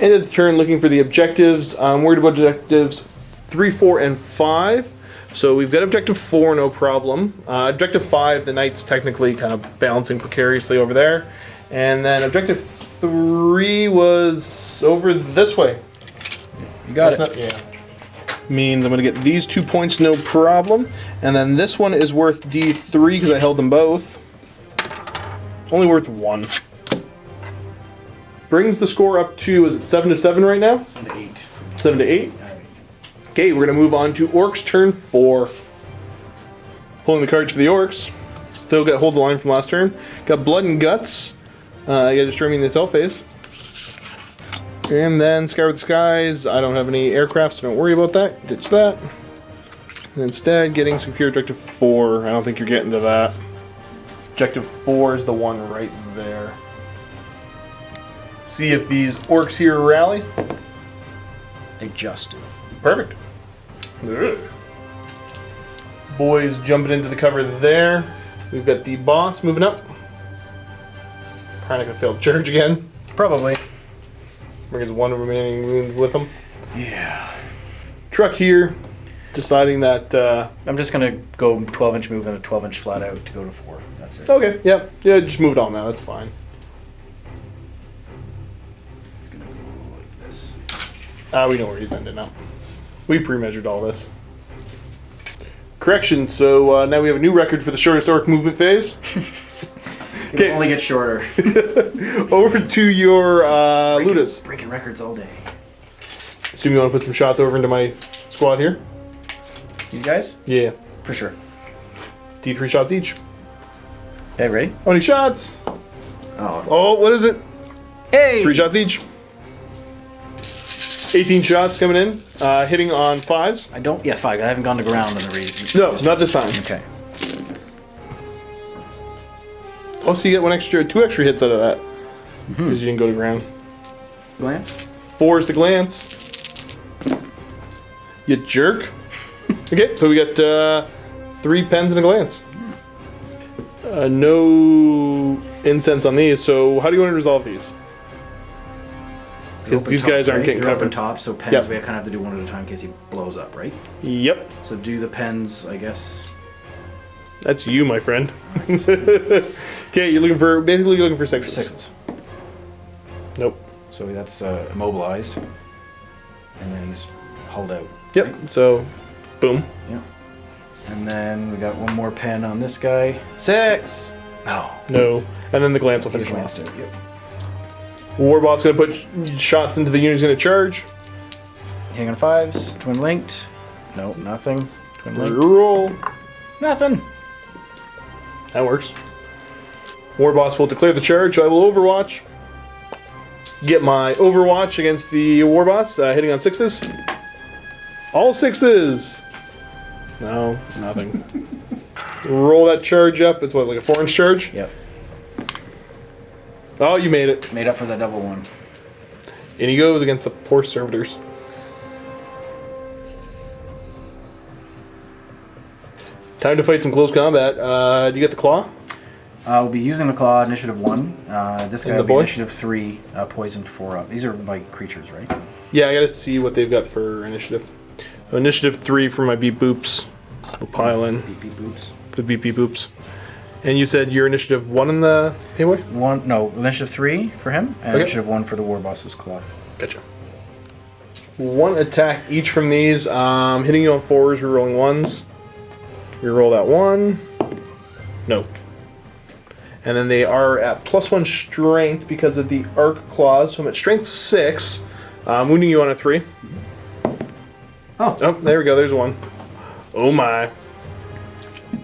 End of the turn looking for the objectives. I'm worried about objectives 3, 4, and 5. So we've got objective 4, no problem. Objective 5, the knight's technically kind of balancing precariously over there. And then objective 3 was over this way. You got That's means I'm going to get these 2 points, no problem. And then this one is worth D3 because I held them both. Only worth 1. Brings the score up to, is it 7 to 7 right now? 7 to 8. 7 to 8. Okay, we're going to move on to Orcs turn 4. Pulling the cards for the Orcs. Still got hold the line from last turn. Got Blood and Guts. You got Destroy Me in the Cell phase. And then Scour the Skies. I don't have any aircraft, so don't worry about that. Ditch that. And instead, getting Secure Objective 4. I don't think you're getting to that. Objective 4 is the one right there. See if these Orcs here rally. They just do. Perfect. Ugh. Boys jumping into the cover there. We've got the boss moving up. Probably not gonna fail charge again. Probably. Brings 1 remaining wound with him. Yeah. Truck here, deciding that. I'm just going to go 12-inch move and a 12-inch flat out to go to 4. That's it. Okay, yeah, just move it on now. That's fine. It's going to go like this. We know where he's ending up. We pre-measured all this. Correction. So now we have a new record for the shortest orc movement phase. It only gets shorter. Over to your Ludus. Breaking records all day. Assume you want to put some shots over into my squad here? These guys? Yeah. For sure. D3 shots each. Okay, ready? How many shots? Oh. Oh, what is it? Hey! 3 shots each. 18 shots coming in. Hitting on 5s. I don't. Yeah, 5. I haven't gone to ground on the reason. No, not this time. Okay. Oh, so you get 2 extra hits out of that. Because you didn't go to ground. Glance? 4 is the glance. You jerk. Okay, so we got 3 pens and a glance. No incense on these, so how do you want to resolve these? Because these guys aren't getting They're open covered. top, so pens Yep. we kind of have to do one at a time in case he blows up, right? Yep. So do the pens, I guess. That's you, my friend. Okay, you're basically looking for 6s. 6s. Nope. So that's immobilized. And then he's hauled out. Yep, right? so, boom. Yeah. And then we got one more pen on this guy. 6! No. No. And then the glance will He's finish him off. glanced out, yep. Warbot's gonna put shots into the unit he's gonna charge. Hang on 5s. Twin linked. No, nothing. Twin linked. Roll. Nothing. That works. Warboss will declare the charge. I will overwatch. Get my overwatch against the Warboss, hitting on 6s. All 6s! No, nothing. Roll that charge up. It's what, like a 4-inch charge? Yep. Oh, you made it. Made up for that double one. And he goes against the poor servitors. Time to fight some close combat. Do you get the claw? I'll be using the claw, initiative 1. This guy And the will be boy? initiative 3, poison 4 up. These are like creatures, right? Yeah, I gotta see what they've got for initiative. So initiative 3 for my beep boops. We'll pile in Beep beep boops. the beep beep boops. And you said your initiative 1 in the Payway? 1, no, initiative 3 for him, and Okay. initiative 1 for the war boss's claw. Gotcha. 1 attack each from these. Hitting you on 4s, rerolling 1s. Reroll that 1. No. And then they are at +1 strength because of the arc claws. So I'm at strength 6. Wounding you on a 3. Oh. Oh, there we go. There's 1. Oh my.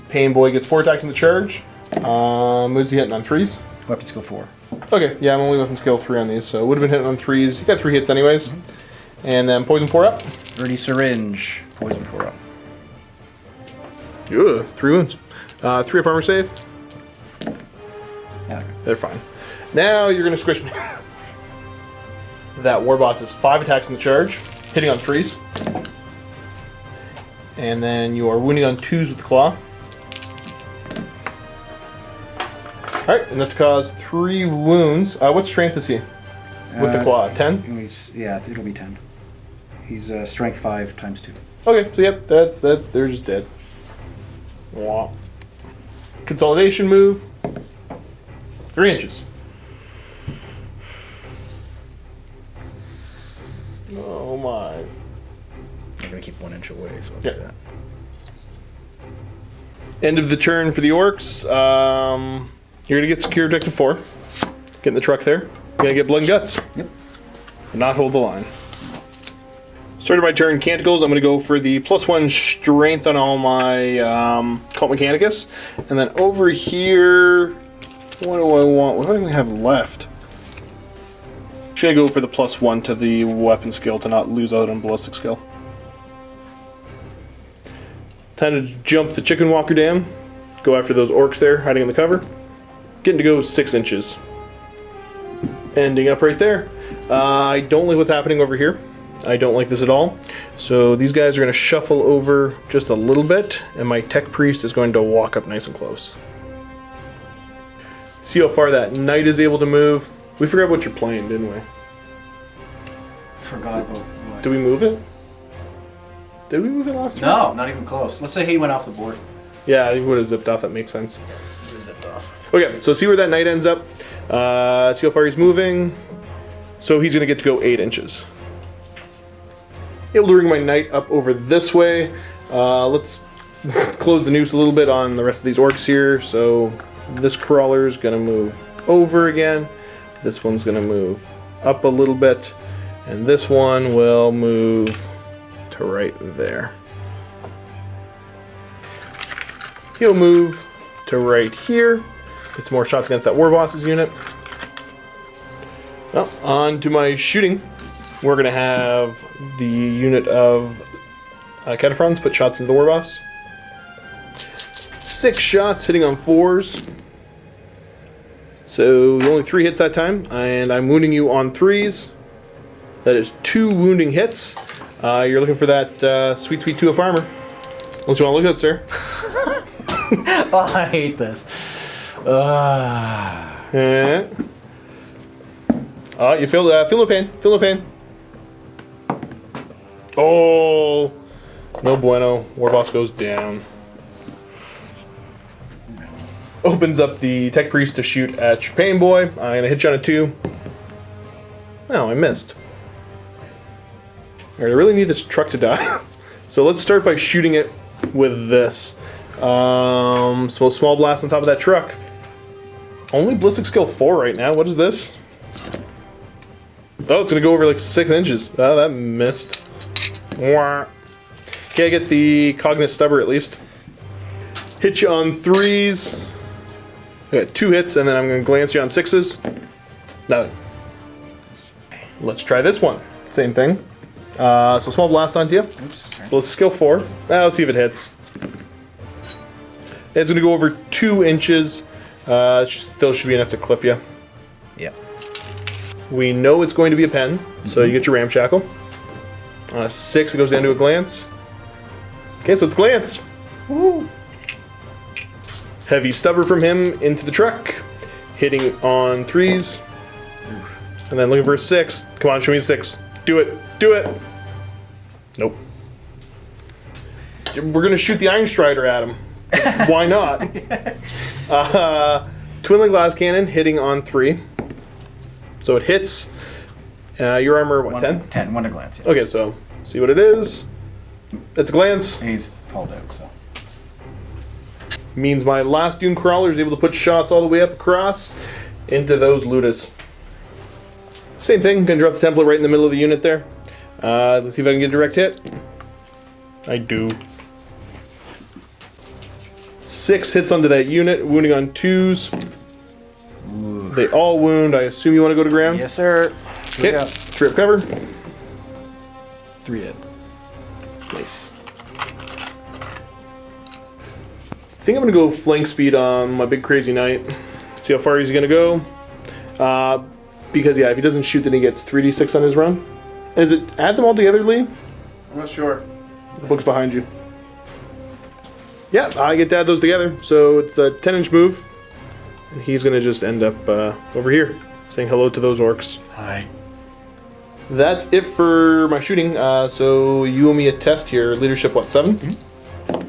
Pain Boy gets 4 attacks in the charge. Who's he hitting on 3s? Weapon skill 4. Okay, yeah, I'm only weapon skill 3 on these, so it would have been hitting on 3s. You got 3 hits anyways. And then poison 4 up. Dirty syringe, poison 4 up. Ugh, 3 wounds. 3 up armor save. Yeah. They're fine. Now you're gonna squish me. That war boss is 5 attacks in the charge, hitting on 3s. And then you are wounding on 2s with the claw. Alright, enough to cause 3 wounds. What strength is he? With the claw, 10? Yeah, I think it'll be 10. He's strength 5 times 2. Okay, so yep, that's that. They're just dead. Wah. Consolidation move. 3 inches. Oh my. I'm gonna keep 1 inch away, so I'll Yeah. do that. End of the turn for the orcs. You're gonna get secure objective 4. Get in the truck there. You're gonna get blood and guts. Yep. And not hold the line. Started my turn canticles. I'm gonna go for the +1 strength on all my Cult Mechanicus. And then over here, what do I want? What do I even have left? Just gonna go for the +1 to the weapon skill to not lose out on ballistic skill. Time to jump the chicken walker dam. Go after those orcs there, hiding in the cover. Getting to go 6 inches. Ending up right there. I don't like what's happening over here. I don't like this at all. So these guys are going to shuffle over just a little bit, and my tech priest is going to walk up nice and close. See how far that knight is able to move. We forgot what you're playing, didn't we? Forgot about what? Did we move it? Did we move it last time? No, not even close. Let's say he went off the board. Yeah, he would have zipped off. That makes sense. He zipped off. Okay, so see where that knight ends up. See how far he's moving. So he's going to get to go 8 inches. Able to bring my knight up over this way. Let's close the noose a little bit on the rest of these orcs here. So this crawler is going to move over again. This one's going to move up a little bit. And this one will move to right there. He'll move to right here. Get some more shots against that war boss's unit. Well, on to my shooting. We're going to have the unit of Cataphrons put shots into the war boss. 6 shots hitting on 4s. So only 3 hits that time, and I'm wounding you on 3s. That is 2 wounding hits. You're looking for that sweet 2 up armor. What you want to look at, sir? Oh, I hate this. You feel no pain. Feel no pain. Oh, no bueno. War boss goes down. Opens up the tech priest to shoot at your pain boy. I'm gonna hit you on a 2. Oh, I missed. Alright, I really need this truck to die. So let's start by shooting it with this. Small blast on top of that truck. Only ballistic skill 4 right now. What is this? Oh, it's gonna go over like 6 inches. Oh, that missed. Wah. Okay, I get the Cognus Stubber at least. Hit you on 3s. I got 2 hits, and then I'm gonna glance you on 6s. Nothing. Let's try this one. Same thing. So small blast onto you. Oops. Sorry. Ballistic skill 4. Let's see if it hits. It's going to go over 2 inches. Still should be enough to clip you. Yep. We know it's going to be a pen, so you get your ramshackle. On a 6, it goes down to a glance. Okay, so it's glance. Woo. Heavy stubber from him into the truck, hitting on 3s, and then looking for a 6. Come on, show me a 6. Do it. Do it. Nope. We're gonna shoot the Iron Strider at him. Why not? Twin glass cannon hitting on 3. So it hits. Your armor, what, 10? 10, 1 to glance, yeah. Okay, so see what it is. It's a glance. He's pulled out, so. Means my last Dune Crawler is able to put shots all the way up across into those Ludas. Same thing, gonna drop the template right in the middle of the unit there. Let's see if I can get a direct hit. I do. 6 hits onto that unit, wounding on 2s. Ooh. They all wound. I assume you want to go to ground? Yes, sir. Hit. 3 up cover. 3 hit. Nice. I think I'm going to go flank speed on my big crazy knight. See how far he's going to go. Because, yeah, if he doesn't shoot, then he gets 3d6 on his run. Is it add them all together, Lee? I'm not sure. The book's behind you. Yeah, I get to add those together. So it's a 10-inch move. And he's going to just end up over here, saying hello to those orcs. Hi. That's it for my shooting. So you owe me a test here. Leadership, what, 7? Mm-hmm.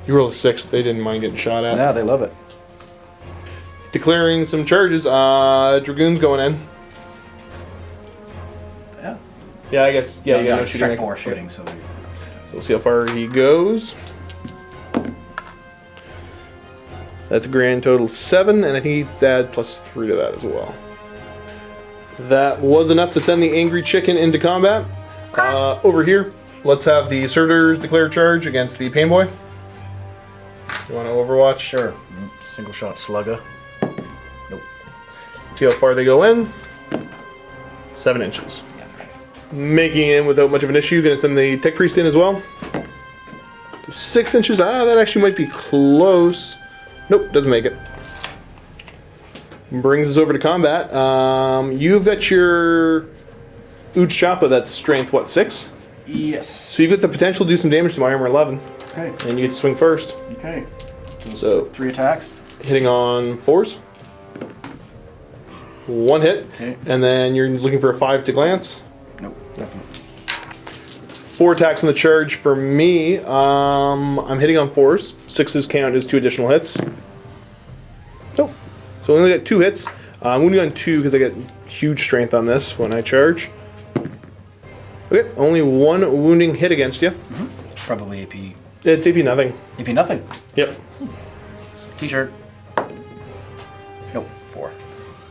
You roll a 6. They didn't mind getting shot at. Yeah, they love it. Declaring some charges. Dragoon's going in. Yeah. Yeah, I guess. Yeah, you got no shooting. Strike 4 shooting, so we'll see how far he goes. That's a grand total 7, and I think he's add +3 to that as well. That was enough to send the Angry Chicken into combat. Over here, let's have the Servitors declare charge against the Pain Boy. You want to Overwatch? Sure. Single shot slugger. Nope. See how far they go in. 7 inches. Yeah. Making in without much of an issue. Gonna send the Tech Priest in as well. 6 inches. That actually might be close. Nope, doesn't make it. Brings us over to combat. You've got your Uj Choppa that's strength, what, 6? Yes. So you've got the potential to do some damage to my armor 11. Okay. And you get to swing first. Okay. So 3 attacks. Hitting on 4s. 1 hit. Okay. And then you're looking for a 5 to glance. Nope, nothing. 4 attacks on the charge for me. I'm hitting on 4s. 6s count as 2 additional hits. Nope. So I only got 2 hits. I'm wounding on 2 because I get huge strength on this when I charge. Okay, only 1 wounding hit against you. Mm-hmm. Probably AP. It's AP nothing. AP nothing? Yep. T-shirt. Nope, 4.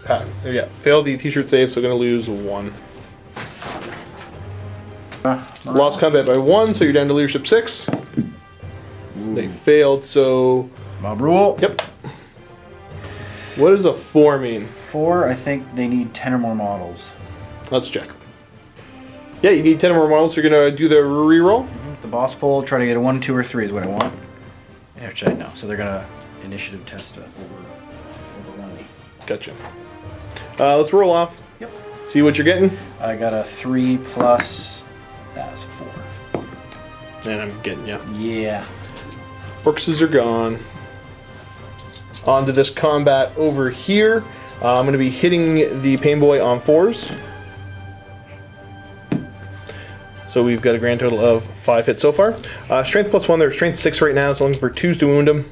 Pass. Yeah, failed the t-shirt save, so going to lose 1. Lost combat by 1, so you're down to leadership 6. Ooh. They failed, so... Mob rule. Yep. What does a 4 mean? 4, I think they need 10 or more models. Let's check. Yeah, you need 10 or more models, so you're going to do the reroll. The boss poll, try to get a 1, 2, or 3 is what I want. Actually, no. So they're going to initiative test over 1. Gotcha. Let's roll off. Yep. See what you're getting. I got a 3 plus... That's 4. And I'm getting you. Yeah. Orks are gone. On to this combat over here. I'm going to be hitting the Pain Boy on 4s. So we've got a grand total of 5 hits so far. Strength +1, they're strength 6 right now, so I'm looking for 2s to wound them.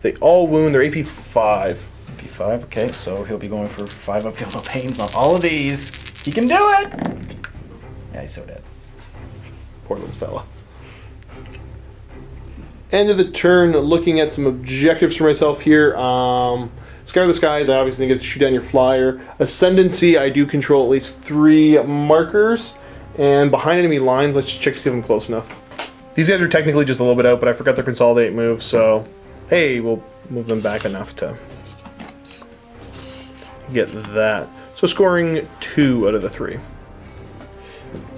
They all wound, they're AP 5. AP 5, okay, so he'll be going for 5 upfield of pains on all of these. He can do it! Yeah, he's so dead. Poor little fella. End of the turn, looking at some objectives for myself here. Scour the Skies, I obviously get to shoot down your flyer. Ascendancy, I do control at least 3 markers. And behind enemy lines, let's check to see if I'm close enough. These guys are technically just a little bit out, but I forgot their consolidate move, so hey, we'll move them back enough to get that. So scoring 2 out of the 3.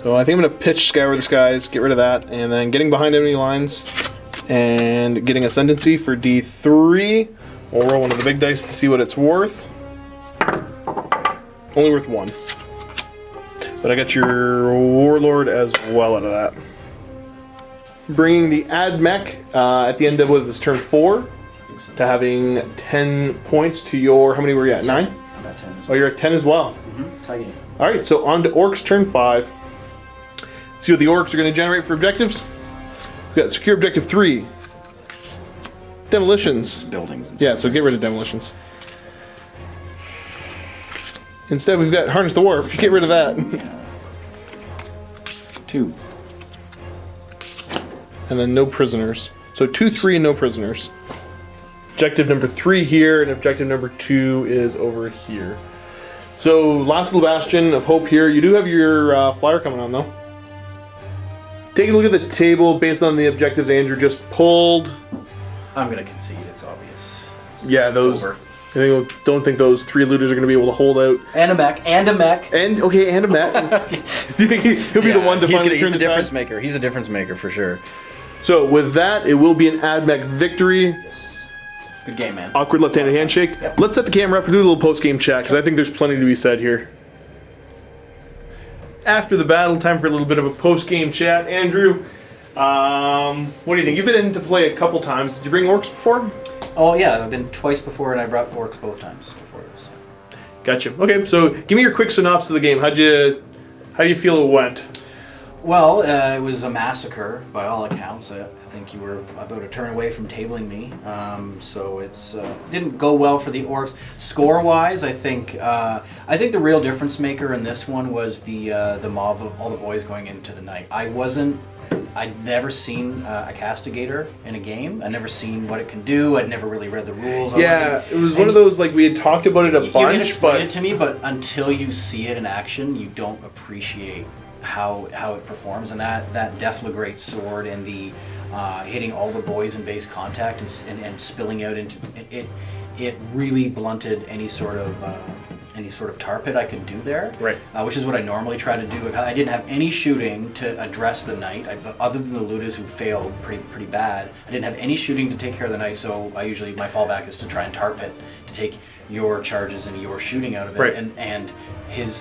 So I think I'm going to pitch Scour the Skies, get rid of that, and then getting behind enemy lines. And getting ascendancy for D3. We'll roll one of the big dice to see what it's worth. Only worth 1. But I got your Warlord as well out of that. Bringing the Admech at the end of what is this, turn 4 to having 10 points to your, how many were you at? 9? I'm at 10 as Oh, you're at 10 as well. Tie game. Alright, so on to Orks turn 5. See what the Orks are going to generate for objectives. We've got secure objective 3. Demolitions. Buildings. And Yeah, so get rid of demolitions. Instead, we've got harness the warp. Get rid of that. Yeah. 2. And then no prisoners. So 2, 3, and no prisoners. Objective number 3 here, and objective number 2 is over here. So last little bastion of hope here. You do have your flyer coming on though. Take a look at the table based on the objectives Andrew just pulled. I'm gonna concede. It's obvious. Yeah, those. over. I don't think those 3 looters are going to be able to hold out. And a mech. And a mech. And okay, and a mech. Do you think he'll be the one to finally turn He's the a difference tide? maker. He's a difference maker for sure. So with that, it will be an Admech victory. Yes. Good game, man. Awkward left-handed handshake. Yep. Let's set the camera up and do a little post-game chat because I think there's plenty to be said here. After the battle, time for a little bit of a post-game chat. Andrew, what do you think? You've been in to play a couple times. Did you bring Orks before? Oh yeah, I've been twice before, and I brought Orks both times before this. Gotcha. Okay, so give me your quick synopsis of the game. How do you feel it went? Well, it was a massacre by all accounts. I think you were about a turn away from tabling me, so it's didn't go well for the Orks. Score-wise, I think the real difference maker in this one was the mob of all the boys going into the night. I'd never seen a castigator in a game. I'd never seen what it can do. I'd never really read the rules. Yeah, it was one of those, like, we had talked about it a You can bunch, explain but it to me, but until you see it in action, you don't appreciate how it performs. And that Deflagrate sword and the hitting all the boys in base contact and spilling out into it really blunted any sort of tar pit I could do there. Right. Which is what I normally try to do. I didn't have any shooting to address the knight, other than the looters who failed pretty bad. I didn't have any shooting to take care of the knight, so my fallback is to try and tar pit to take your charges and your shooting out of it. Right. And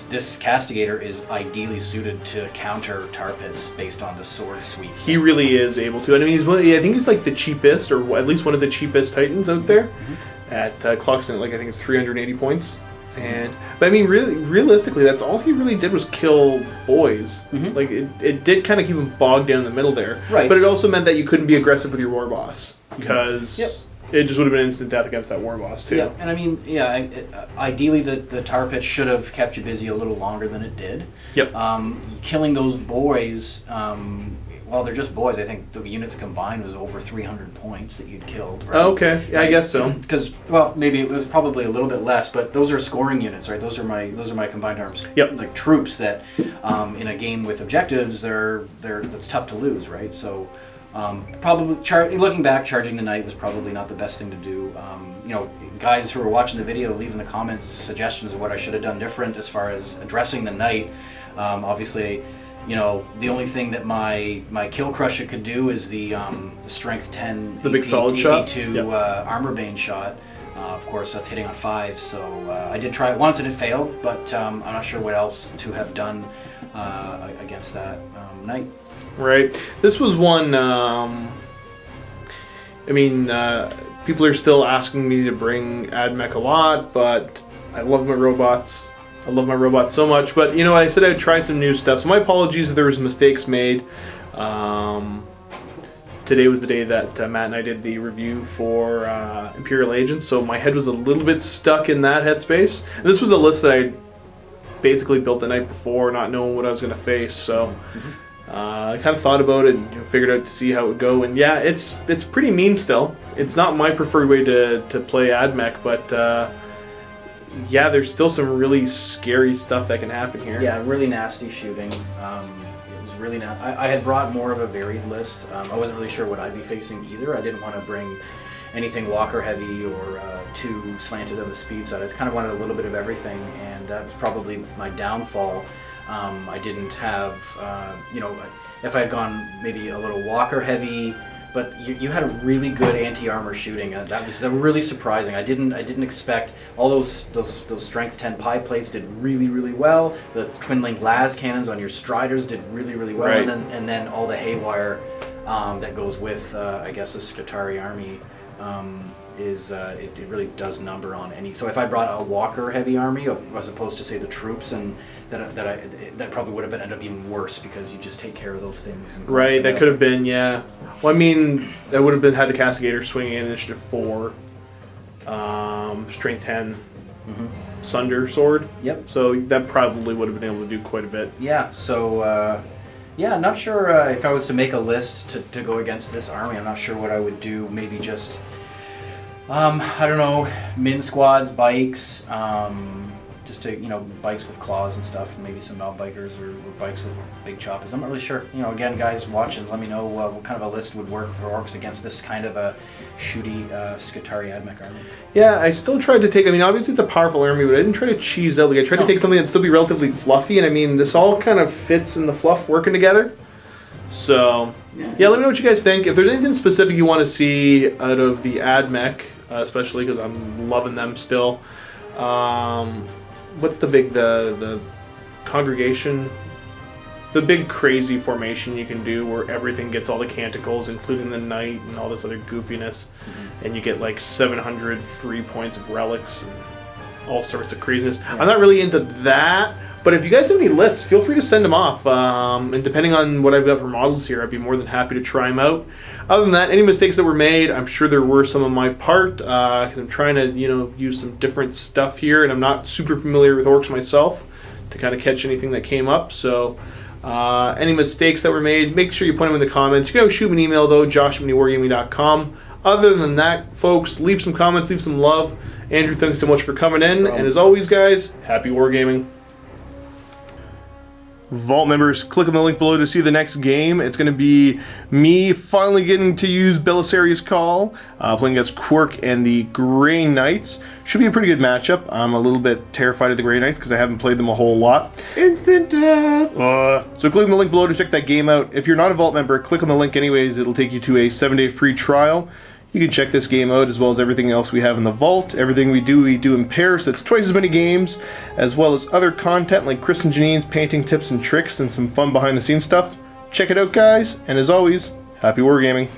this castigator is ideally suited to counter tar pits based on the sword sweep. he really is able to. I mean, I think he's like the cheapest, or at least one of the cheapest Titans out there. At clocks in like I think it's 380 points. But I mean, really, realistically, that's all he really did was kill boys. Like it did kind of keep him bogged down in the middle there. Right. But it also meant that you couldn't be aggressive with your war boss because it just would have been instant death against that war boss too. Yeah, and I mean, ideally the tar pit should have kept you busy a little longer than it did. Yep. Killing those boys, well, they're just boys. I think the units combined was over 300 points that you'd killed. Right? Oh, okay. Yeah, I guess so. Because, well, maybe it was probably a little bit less, but those are scoring units, right? Those are my combined arms. Yep. Like troops that, in a game with objectives, it's tough to lose, right? So, probably looking back, charging the knight was probably not the best thing to do. Guys who are watching the video, leave in the comments suggestions of what I should have done different as far as addressing the knight. Obviously, the only thing that my Kill Crusher could do is the strength 10 The big solid shot? AP2 armor bane shot. Of course, that's hitting on 5, so I did try it once and it failed, but I'm not sure what else to have done against that knight. Right. This was one. People are still asking me to bring AdMech a lot, but I love my robots. I love my robots so much. But I said I'd try some new stuff. So my apologies if there was mistakes made. Today was the day that Matt and I did the review for Imperial Agents, so my head was a little bit stuck in that headspace. And this was a list that I basically built the night before, not knowing what I was going to face. So. I kind of thought about it and figured out to see how it would go, and yeah, it's pretty mean still. It's not my preferred way to play AdMech, but there's still some really scary stuff that can happen here. Yeah, really nasty shooting. It was really nasty. I had brought more of a varied list. I wasn't really sure what I'd be facing either. I didn't want to bring anything walker heavy or too slanted on the speed side. I just kind of wanted a little bit of everything, and that was probably my downfall. I didn't have, if I had gone maybe a little walker heavy, but you had a really good anti-armor shooting. That was really surprising. I didn't expect all those strength 10 pie plates did really well. The twin link las cannons on your striders did really well, Right. and then all the haywire that goes with I guess the Skitarii army. It really does number on any. So if I brought a walker heavy army as opposed to say the troops, and that probably would have ended up even worse because you just take care of those things. And Right, that could have been, yeah. Well, I mean, that would have been had the Castigator swinging in initiative 4, strength 10, Sunder sword. Yep. So that probably would have been able to do quite a bit. Yeah. So yeah, not sure if I was to make a list to go against this army. I'm not sure what I would do. Maybe just. I don't know, min squads, bikes, just to, bikes with claws and stuff, maybe some mountain bikers or bikes with big choppers. I'm not really sure. Again, guys watching, let me know what kind of a list would work for Orks against this kind of a shooty Skitarii Admech army. Yeah, I still tried to take, obviously it's a powerful army, but I didn't try to cheese out. I tried to take something that'd still be relatively fluffy, and this all kind of fits in the fluff working together. So, yeah, let me know what you guys think. If there's anything specific you want to see out of the Admech, especially because I'm loving them still. What's the congregation? The big crazy formation you can do where everything gets all the canticles, including the knight and all this other goofiness, and you get like 700 free points of relics and all sorts of craziness. Yeah. I'm not really into that, but if you guys have any lists, feel free to send them off. And depending on what I've got for models here, I'd be more than happy to try them out. Other than that, any mistakes that were made, I'm sure there were some on my part, because I'm trying to, use some different stuff here, and I'm not super familiar with Orks myself to kind of catch anything that came up. So, any mistakes that were made, make sure you put them in the comments. You can always shoot me an email, though, josh@miniwargaming.com. Other than that, folks, leave some comments, leave some love. Andrew, thanks so much for coming in, and as always, guys, happy wargaming. Vault members, click on the link below to see the next game. It's going to be me finally getting to use Belisarius Call, playing against Quirk and the Grey Knights. Should be a pretty good matchup. I'm a little bit terrified of the Grey Knights because I haven't played them a whole lot. Instant death! So click on the link below to check that game out. If you're not a Vault member, click on the link anyways. It'll take you to a 7-day free trial. You can check this game out as well as everything else we have in the vault. Everything we do in pairs, so it's twice as many games, as well as other content like Chris and Janine's painting tips and tricks and some fun behind the scenes stuff. Check it out, guys, and as always, happy wargaming.